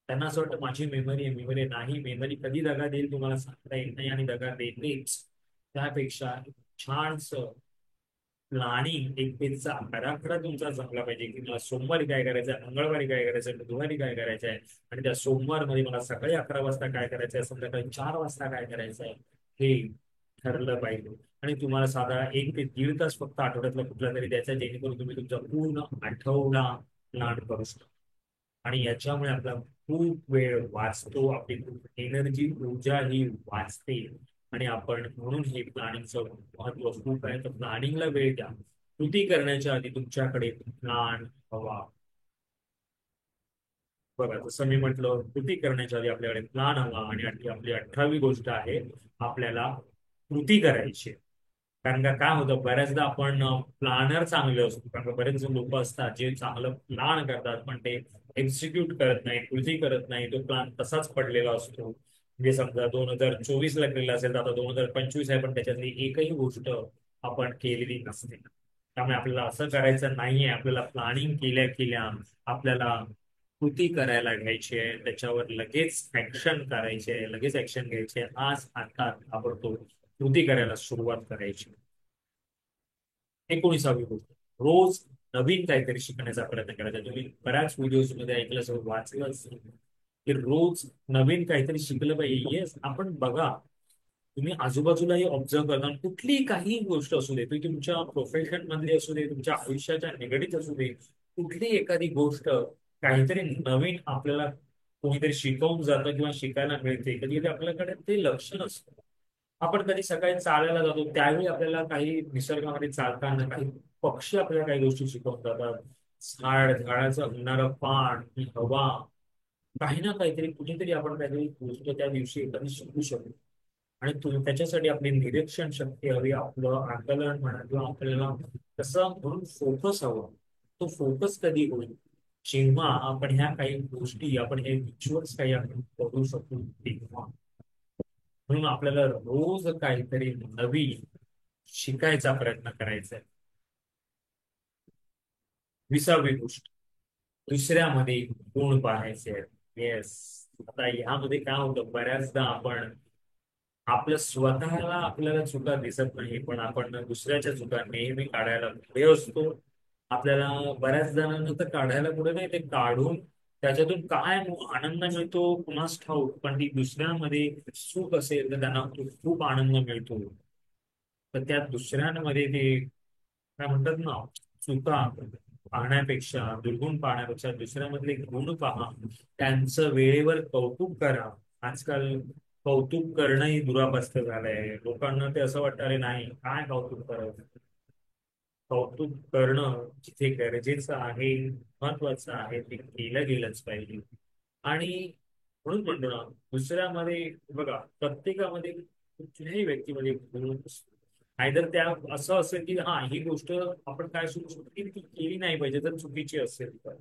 त्यांना असं वाटतं माझी मेमरी आहे, मेमरी नाही. मेमरी कधी दगा देईल तुम्हाला सांगता येत नाही, आणि दगा देतेच. त्यापेक्षा छानस प्लॅनिंग, एक पेजचा आराखडा तुमचा जमला पाहिजे की मला सोमवारी काय करायचं आहे, मंगळवारी काय करायचं आहे, बुधवारी काय करायचं आहे, आणि त्या सोमवारमध्ये मला सकाळी 11 वाजता काय करायचं आहे, संध्याकाळी 4 वाजता काय करायचं आहे, हे ठरलं पाहिजे. आणि तुम्हाला साधारण 1 ते 1.5 तास फक्त आठवड्यातला कुठला तरी द्यायचा, जेणेकरून तुम्ही तुमचा पूर्ण आठवडा प्लॅन करू शकता. आणि याच्यामुळे आपला खूप वेळ वाचतो, आपली खूप एनर्जी, ऊर्जा ही वाचते. आणि आपण म्हणून हे प्लॅनिंगचं महत्व खूप आहे. तर प्लॅनिंगला वेळ द्या. कृती करण्याच्या आधी तुमच्याकडे प्लॅन हवा. बघा, जसं मी म्हटलं, कृती करण्याच्या आधी आपल्याकडे प्लॅन हवा. आणि आपली 18वी गोष्ट आहे, आपल्याला कृती करायची आहे. कारण का काय होतं, बऱ्याचदा आपण प्लॅनर चांगले असतो, कारण का बरेच लोक असतात जे चांगलं प्लॅन करतात पण ते एक्झिक्यूट करत नाही, कृती करत नाही. तो प्लॅन तसाच पडलेला असतो. म्हणजे समजा 2024ला केलेला असेल तर आता 2025 आहे, पण त्याच्यातली एकही गोष्ट आपण केलेली नसते. त्यामुळे आपल्याला असं करायचं नाहीये. आपल्याला प्लॅनिंग केल्या केल्या आपल्याला कृती करायला घ्यायची आहे, त्याच्यावर लगेच ऍक्शन करायचे आहे, लगेच ऍक्शन घ्यायचे आहे. आज आता ताबडतोब कृती करायला सुरुवात करायची. 19वी गोष्ट, रोज नवीन काहीतरी शिकण्याचा प्रयत्न करायचा. तुम्ही बऱ्याच व्हिडिओज मध्ये ऐकलं असेल, वाचलं असेल की रोज नवीन काहीतरी शिकलं पाहिजे. येस, आपण बघा, तुम्ही आजूबाजूलाही ऑब्झर्व करता, कुठली काही गोष्ट असू दे, ती तुमच्या प्रोफेशन मधली असू दे, तुमच्या आयुष्याच्या निगडीत असू दे, कुठली एखादी गोष्ट काहीतरी नवीन आपल्याला कोणीतरी शिकवून जातं किंवा शिकायला मिळते, कधी कधी आपल्याकडे ते लक्ष नसतं. आपण कधी सकाळी चालायला जातो त्यावेळी आपल्याला काही निसर्गामध्ये चालताना काही पक्षी आपल्याला काही गोष्टी शिकवून जातात. झाडाचं होणारं पान, ही हवा, काही ना काहीतरी कुठेतरी आपण काहीतरी गोष्ट त्या दिवशी एखादी शिकू शकतो. आणि त्याच्यासाठी आपली निरीक्षण शक्ती हवी, आपलं आकलन म्हणा, किंवा आपल्याला कसं म्हणून फोकस हवं. तो फोकस कधी होईल, जेव्हा आपण ह्या काही गोष्टी, आपण हे रिच्युअल्स काही आपण करू शकतो तेव्हा. म्हणून आपल्याला रोज काहीतरी नवीन शिकायचा प्रयत्न करायचा आहे. 20वी गोष्ट, दुसऱ्यामध्ये गुण पाहायचे आहेत. येस, आता यामध्ये काय होतं, बऱ्याचदा आपण आपलं स्वतःला आपल्याला चुका दिसत नाही, पण आपण दुसऱ्याच्या चुका नेहमी काढायला पुढे असतो. आपल्याला बऱ्याच जणांना तर काढायला पुढे नाही, ते काढून त्याच्यातून काय आनंद मिळतो कुणास ठाऊक, पण ती दुसऱ्यामध्ये सुख असेल तर त्यांना खूप आनंद मिळतो. तर त्या दुसऱ्यांमध्ये ते काय म्हणतात ना, चुका पाहण्यापेक्षा, दुर्गुण पाहण्यापेक्षा दुसऱ्यामधले गुण पहा, त्यांचं वेळेवर कौतुक करा. आजकाल कौतुक करणंही दुरापास्त झालंय. लोकांना ते असं वाटतं, अरे नाही, काय कौतुक करायचं. कौतुक करणं जिथे गरजेचं आहे, महत्वाचं आहे, ते केलं गेलंच पाहिजे. आणि म्हणून म्हणतो ना, दुसऱ्यामध्ये बघा, प्रत्येकामध्ये कुठल्याही व्यक्तीमध्ये गुण असतो. नाहीतर त्या असं असेल की हा ही गोष्ट आपण काय सुरू शकतो की ती केली नाही पाहिजे जर चुकीची असेल तर.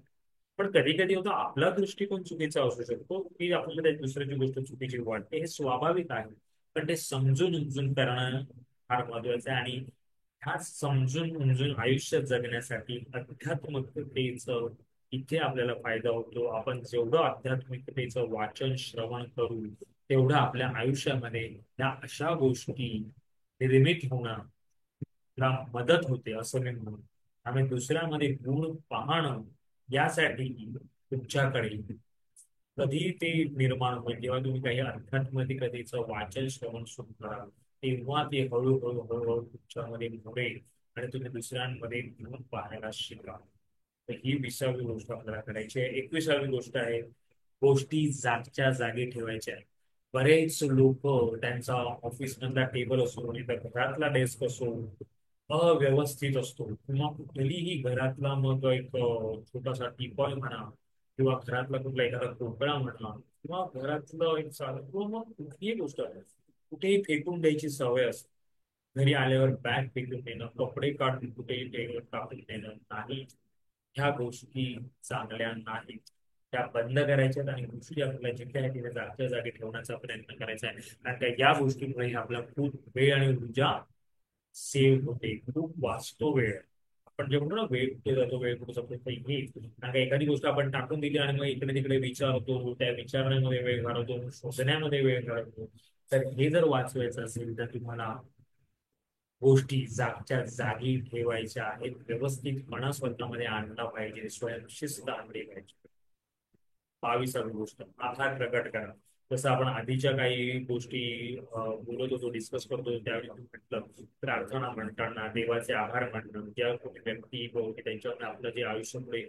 पण कधी कधी होतं आपला दृष्टिकोन चुकीचा असू शकतो की आपल्याला त्या दुसऱ्याची गोष्ट चुकीची वाटते, हे स्वाभाविक आहे. पण ते समजून उमजून करणं फार महत्वाचं आहे. आणि ह्या समजून उमजून आयुष्य जगण्यासाठी अध्यात्मिकतेचं इथे आपल्याला फायदा होतो. आपण जेवढं आध्यात्मिकतेचं वाचन श्रवण करू तेवढं आपल्या आयुष्यामध्ये त्या अशा गोष्टी निर्मित होणं ला मदत होते असं मी म्हणून. आम्ही दुसऱ्यामध्ये गुण पाहणं यासाठी तुमच्याकडे कधी ते निर्माण होईल जेव्हा तुम्ही काही आध्यात्मिकतेचं वाचन श्रवण सुरू कराल, तेव्हा ते हळूहळू हळूहळू तुमच्यामध्ये मुरेल आणि तुम्ही दुसऱ्यांमध्ये गुण पाहायला शिका. तर ही 20वी गोष्ट आपल्याला करायची आहे. 21वी गोष्ट आहे, गोष्टी जागच्या जागी ठेवायच्या आहेत. बरेच लोक त्यांचा ऑफिस मधला टेबल असो आणि त्या घरातला डेस्क असो अव्यवस्थित असतो, किंवा कुठलीही घरातला मग एक छोटासा टीपॉय म्हणा, किंवा घरातला कुठला एखादा कोपरा म्हणा, किंवा घरातलं एक साधं किंवा मग कुठलीही गोष्ट आहे कुठेही फेकून द्यायची सवय असते. घरी आल्यावर बॅग फेकून देणं, कपडे काढून कुठेही टाकून देणं नाही. ह्या गोष्टी चांगल्या नाहीत. त्या बंद करायच्यात आणि गोष्टी आपल्याला जिथे आहे तिथे जागच्या जागी ठेवण्याचा प्रयत्न करायचा आहे. कारण का या गोष्टीमुळे आपला खूप वेळ आणि ऊर्जा सेव्ह होते, खूप वाचतो वेळ. आपण जे म्हणतो ना वेळ कुठे जातो, वेळ कुठे जातो, काही नाही. कारण का एखादी गोष्ट आपण टाकून दिली आणि मग इकडे तिकडे विचारतो, त्या विचारण्यामध्ये वेळ घालवतो, शोधण्यामध्ये वेळ घालवतो. तर हे जर वाचवायचं असेल तर तुम्हाला गोष्टी जागच्या जागी ठेवायच्या आहेत, व्यवस्थितपणा स्वतःमध्ये आणला पाहिजे, स्वयंशिस्त आणली पाहिजे. 22वी गोष्ट, आभार प्रकट करा. जसं आपण आधीच्या काही गोष्टी बोलत होतो, डिस्कस करतो त्यावेळी तुम्ही म्हटलं प्रार्थना म्हणताना देवाचे आभार मानणं, ज्या कोणी व्यक्ती त्यांच्यावर आपलं जे आयुष्य पुढे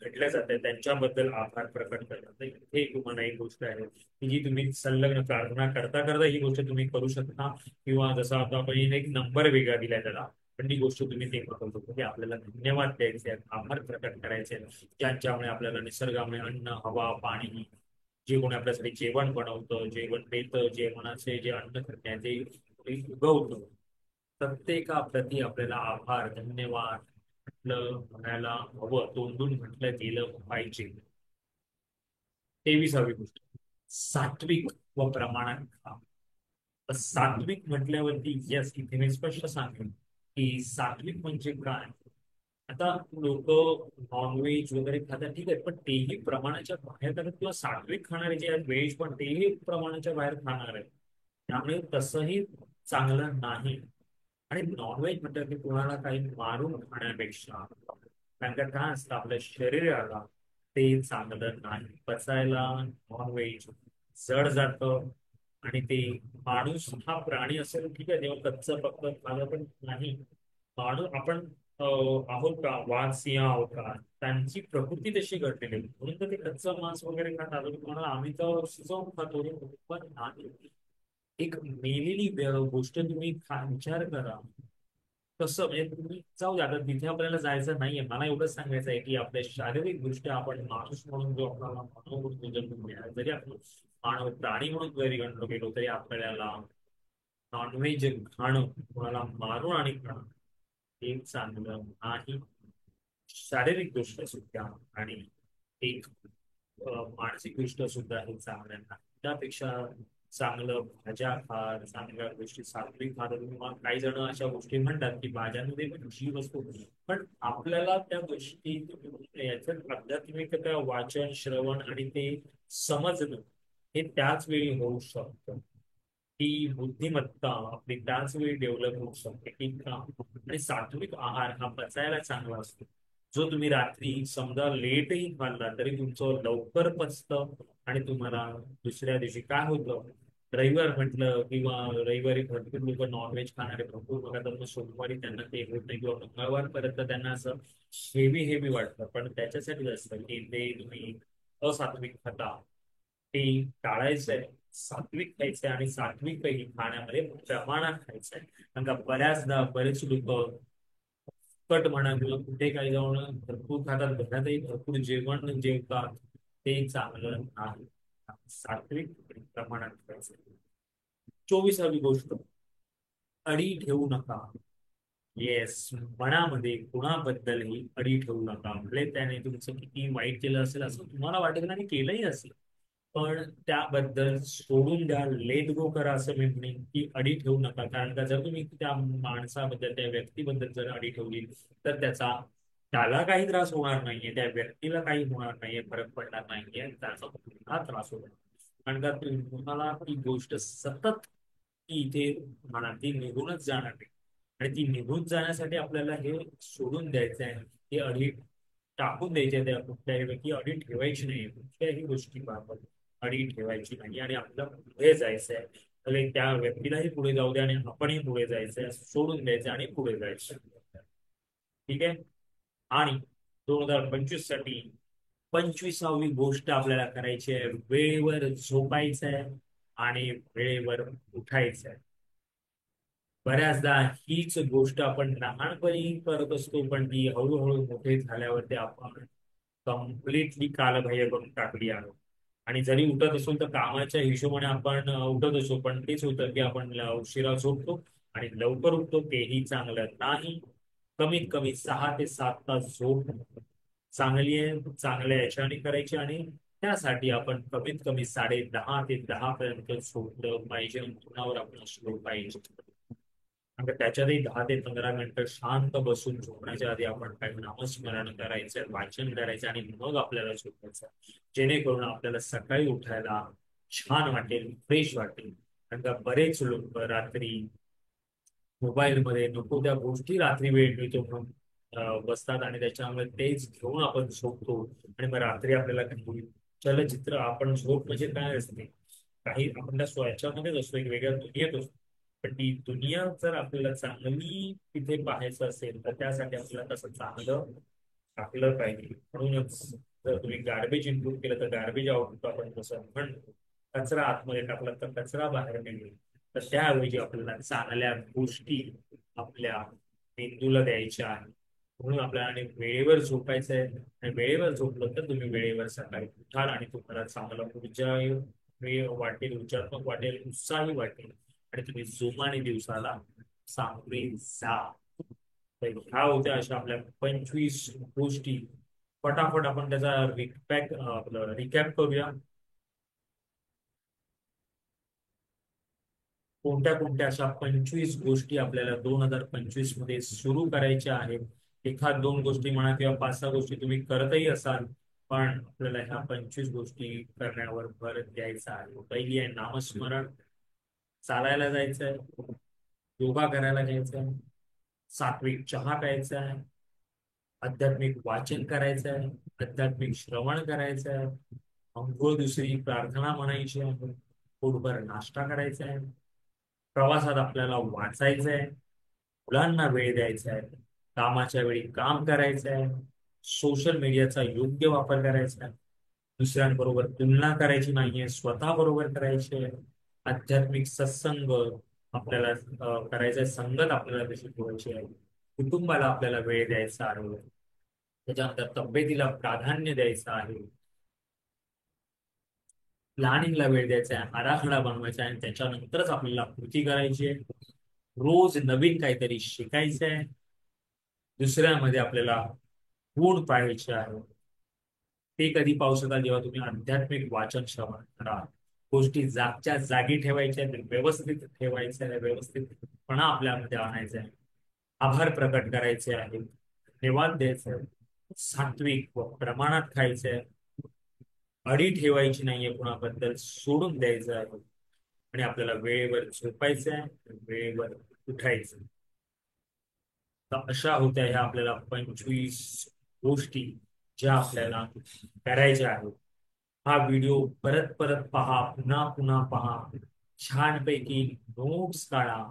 घडलं जातं त्यांच्याबद्दल आभार प्रकट करणं. तर इथे तुम्हाला एक गोष्ट आहे की जी तुम्ही संलग्न प्रार्थना करता करता ही गोष्ट तुम्ही करू शकता. किंवा जसं आता आपण एक नंबर वेगळा दिलाय त्याला, पण ती गोष्ट तुम्ही ते करू शकतो की आपल्याला धन्यवाद द्यायचे आहेत, आभार प्रकट करायचे आहेत, ज्यांच्यामुळे आपल्याला निसर्गामुळे अन्न हवा पाणी, जे कोणी आपल्यासाठी जेवण बनवतं, जेवण देतं, जेवणाचे जे अन्न करण्याचे उगवतं, प्रत्येकाप्रती आपल्याला आभार धन्यवाद म्हणायला हवं, तोंडून म्हटलं गेलं पाहिजे. 23वी गोष्ट, सात्विक व प्रमाणात खा. तर सात्विक म्हटल्यावरती यस इथे मी स्पष्ट सांगेन की सात्विक म्हणजे काय. आता लोक नॉनव्हेज वगैरे खातात, ठीक आहे, पण तेही प्रमाणाच्या बाहेर खातात, किंवा सात्विक खाणारे जे आहेत व्हेज पण तेही प्रमाणाच्या बाहेर खाणार आहेत. त्यामुळे तसंही चांगलं नाही. आणि नॉनव्हेज म्हटलं की कोणाला काही मारून खाण्यापेक्षा, कारण का काय असतं आपल्या शरीराला ते चांगलं नाही पचायला. नॉनव्हेज जड जातं. आणि ते माणूस हा प्राणी असेल ठीक आहे, तेव्हा कच्चं पक्क खाणं पण नाही. माणूस आपण आहोत का, वाघ सिंह आहोत का, त्यांची प्रकृती तशी घडलेली आहे. म्हणून तर ते कच्चं मांस वगैरे खात आलो तुम्हाला, आम्ही तर शिजवून खातो. पण नाही, एक मेलेली गोष्ट तुम्ही विचार करा. कसं म्हणजे तुम्ही जाऊ द्या, आता तिथे आपल्याला जायचं नाहीये. मला एवढंच सांगायचं आहे की आपल्या शारीरिक दृष्ट्या आपण माणूस म्हणून जो आपल्याला मानव म्हणून जन्म मिळाला, जरी आपण मानव प्राणी म्हणून जरी गणलो गेलो तरी आपल्याला नॉनव्हेज खाणं, कोणाला मारून आणि खाणं हे चांगलं नाही. शारीरिक दृष्ट्या सुद्धा आणि एक मानसिक दृष्ट्या सुद्धा हे चांगलं नाही. त्यापेक्षा चांगलं भाज्या खा, चांगल्या गोष्टी सात्विक खा. तुम्ही मग काही जण अशा गोष्टी म्हणतात की भाज्यांमध्ये पण जीव असतो, पण आपल्याला त्या गोष्टी याच्यात आध्यात्मिकता वाचन श्रवण आणि ते समजणं हे त्याच वेळी होऊ शकतं. ती बुद्धिमत्ता आपली त्याच वेळी डेव्हलप होऊ शकते की का. आणि सात्विक आहार हा पचायला चांगला असतो. जो तुम्ही रात्री समजा लेटही खाल्ला तरी तुमचं लवकर पचतं. आणि तुम्हाला दुसऱ्या दिवशी काय होतं, रविवार म्हटलं किंवा रविवारी भरपूर लोक नॉनव्हेज खाणारे भरपूर बघा, मग सोमवारी त्यांना ते होत नाही, किंवा मंगळवारपर्यंत त्यांना असं हेवी हेवी वाटतं. पण त्याच्यासाठी असतं की ते तुम्ही असात्विक खाता, ते टाळायचंय, सात्विक खायचंय. आणि सात्विक खाण्यामध्ये प्रमाणात खायचंय. कारण का बऱ्याचदा बरेच लोक कट म्हणा किंवा कुठे काही जाऊन भरपूर खातात, घरातही भरपूर जेवण जेवतात, ते चांगलं नाही. सात्विक प्रमाणात खायचं. 24वी गोष्ट, अडी ठेवू नका. येस, मनामध्ये कुणाबद्दलही अडी ठेवू नका. म्हणजे त्याने तुमचं किती वाईट केलं असेल असं तुम्हाला वाटेल आणि केलंही असेल, पण त्याबद्दल सोडून द्या, लेट गो करा असं मी म्हणेन. की अडी ठेवू नका. कारण का जर तुम्ही त्या माणसाबद्दल, त्या व्यक्तीबद्दल जर अडी ठेवली, तर त्याला काही त्रास होणार नाहीये, त्या व्यक्तीला काही होणार नाहीये, फरक पडणार नाहीये, त्याचा पुन्हा त्रास होणार. कारण का तुम्हाला ती गोष्ट सतत ती इथे म्हणा ती निघूनच जाणार नाही. आणि ती निघून जाण्यासाठी आपल्याला हे सोडून द्यायचं आहे. ही अडी टाकून द्यायची आहे. त्या कुठल्याही व्यक्ती अडी ठेवायची नाही, कुठल्याही गोष्टीबाबत अडी ठेवायची नाही, आणि आपल्याला पुढे जायचं आहे. तर त्या व्यक्तीलाही पुढे जाऊ द्या आणि आपणही पुढे जायचंय, सोडून द्यायचं आणि पुढे जायचं. ठीक आहे. आणि 2025 साठी 25वी गोष्ट आपल्याला करायची आहे, वेळेवर झोपायचं आहे आणि वेळेवर उठायचं आहे. बऱ्याचदा हीच गोष्ट आपण लहानपणी करत असतो, पण ती हळूहळू मोठे झाल्यावरती आपण कम्प्लिटली कालबाह्य करून टाकली आहे. आणि जरी उठत असो तर कामाच्या हिशोबाने आपण उठत असो, पण तेच होतं की आपण उशिरा झोपतो आणि लवकर उठतो, तेही चांगलं नाही. कमीत कमी 6 ते 7 तास झोप चांगली आहे, चांगल्या याच्याने करायची. आणि त्यासाठी आपण कमीत कमी 10:30 ते 10 पर्यंत झोपलं पाहिजे, अंथरुणावर आपण असलो पाहिजे. आणि त्याच्यातही 10 ते 15 मिनिटं शांत बसून झोपण्याच्या आधी आपण काही नामस्मरण करायचं, वाचन करायचं आणि मग आपल्याला झोपायचं, जेणेकरून आपल्याला सकाळी उठायला छान वाटेल, फ्रेश वाटेल. कारण का बरेच लोक रात्री मोबाईलमध्ये नको त्या गोष्टी रात्री वेळ मिळतो म्हणून बसतात, आणि त्याच्यामुळे तेच घेऊन आपण झोपतो. आणि मग रात्री आपल्याला काही चलचित्र, आपण झोप म्हणजे काय असते, काही आपण त्या याच्यामध्येच असतो, एक वेगळ्या दुनियेत असतो. पण ती दुनिया जर आपल्याला चांगली तिथे पाहायचं असेल, तर त्यासाठी आपल्याला तसं चांगलं टाकलं पाहिजे. म्हणूनच जर तुम्ही गार्बेज इनपुट केलं तर गार्बेज आउटपुट आपण जसं म्हणतो, कचरा आतमध्ये टाकला तर कचरा बाहेर निघेल. तर त्याऐवजी आपल्याला चांगल्या गोष्टी आपल्या मेंदूला द्यायच्या आहेत. म्हणून आपल्याला आणि वेळेवर झोपायचं आहे. आणि वेळेवर झोपलं तर तुम्ही वेळेवर सकाळी उठाल आणि तुम्हाला चांगला ऊर्जा वेळ वाटेल, ऊर्जात्मक वाटेल, उत्साही वाटेल, आणि तुम्ही जोमाने दिवसाला सामोरे जा. तर ह्या होत्या अशा आपल्या 25 गोष्टी. फटाफट आपण त्याचा आपलं रिकॅप करूया. कोणत्या कोणत्या अशा 25 गोष्टी आपल्याला 2025 मध्ये सुरू करायच्या आहेत. एखाद दोन गोष्टी म्हणा किंवा 5-6 गोष्टी तुम्ही करतही असाल, पण आपल्याला ह्या 25 गोष्टी करण्यावर भर द्यायचा आहे. पहिली आहे नामस्मरण, चालायला जायचंय, योगा करायला जायचंय, सात्विक चहा प्यायचा आहे, आध्यात्मिक वाचन करायचं आहे, आध्यात्मिक श्रवण करायचं आहे, अंघोळ दुसरी प्रार्थना म्हणायची आहे, पोटभर नाश्ता करायचा आहे, प्रवासात आपल्याला वाचायचं आहे, मुलांना वेळ द्यायचा आहे, कामाच्या वेळी काम करायचं आहे, सोशल मीडियाचा योग्य वापर करायचा आहे, दुसऱ्यांबरोबर तुलना करायची नाहीये, स्वतः बरोबर करायची आहे, आध्यात्मिक सत्संग आपल्याला करायचा आहे, संगत आपल्याला तशी ठेवायची आहे, कुटुंबाला आपल्याला वेळ द्यायचा आहे, त्याच्यानंतर तब्येतीला प्राधान्य द्यायचं आहे, प्लॅनिंगला वेळ द्यायचा आहे, आराखडा बनवायचा आहे, आणि त्याच्यानंतरच आपल्याला कृती करायची आहे. रोज नवीन काहीतरी शिकायचं आहे, दुसऱ्यामध्ये आपल्याला गुण पाहायचे आहे. ते कधी पाहू शकाल जेव्हा तुम्ही आध्यात्मिक वाचन श्रवण करा. गोष्टी जागच्या जागी ठेवायच्या आहेत, व्यवस्थित ठेवायच्या आहे, व्यवस्थितपणा आपल्यामध्ये आणायचा आहे, आभार प्रकट करायचे आहे, धन्यवाद द्यायचे आहे, सात्विक व प्रमाणात खायचे आहे, अडी ठेवायची नाहीये कुणाबद्दल, सोडून द्यायचं आहे, आणि आपल्याला वेळेवर झोपायचं आहे, वेळेवर उठायचं. तर अशा होत्या ह्या आपल्याला 25 गोष्टी ज्या आपल्याला करायच्या आहेत. हा व्हिडिओ परत परत पहा, पुन्हा पुन्हा पहा, छानपैकी नोट्स काढा,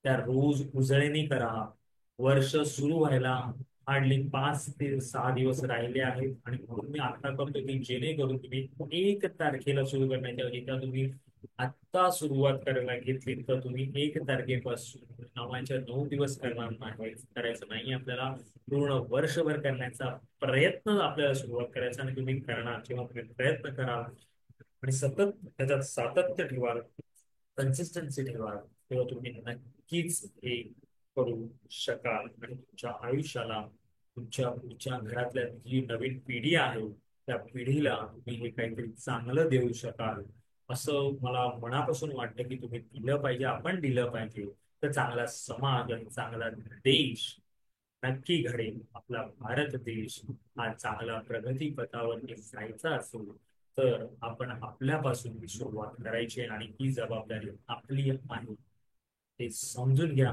त्या रोज उजळणी करा. वर्ष सुरू व्हायला हार्डली 5 ते 6 दिवस राहिले आहेत, आणि म्हणून मी आता करतो की जेणेकरून तुम्ही 1 तारखेला सुरू करण्याच्या ऐवजी त्या तुम्ही आत्ता सुरुवात करायला घेतली, तर तुम्ही 1 तारखेपासून नावाच्या 9 दिवस करणार नाही, करायचं नाही आपल्याला. पूर्ण वर्षभर करण्याचा प्रयत्न आपल्याला सुरुवात करायचा, आणि तुम्ही करणार जेव्हा तुम्ही प्रयत्न कराल आणि सतत त्याच्यात सातत्य ठेवाल, कन्सिस्टन्सी ठेवाल, तेव्हा तुम्ही नक्कीच हे करू शकाल आणि तुमच्या आयुष्याला, तुमच्या पुढच्या घरातल्या जी नवीन पिढी आहे त्या पिढीला तुम्ही हे काहीतरी चांगलं देऊ शकाल, असं मला मनापासून वाटतं की तुम्ही दिलं पाहिजे, आपण दिलं पाहिजे. तर चांगला समाज आणि चांगला देश नक्की घडेल. आपला भारत देश हा चांगला प्रगतीपथावरती जायचा असेल तर आपण आपल्यापासून सुरुवात करायची आणि ही जबाबदारी आपली आहे ते समजून घ्या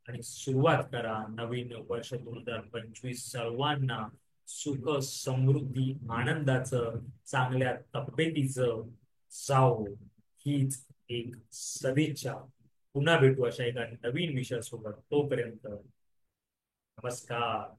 आणि सुरुवात करा. नवीन वर्ष 2025 सर्वांना सुख, समृद्धी, आनंदाचं, चांगल्या तब्येतीचं जावो, हीच एक सदिच्छा. पुन्हा भेटू अशा एका नवीन विषयासोबत. तोपर्यंत नमस्कार.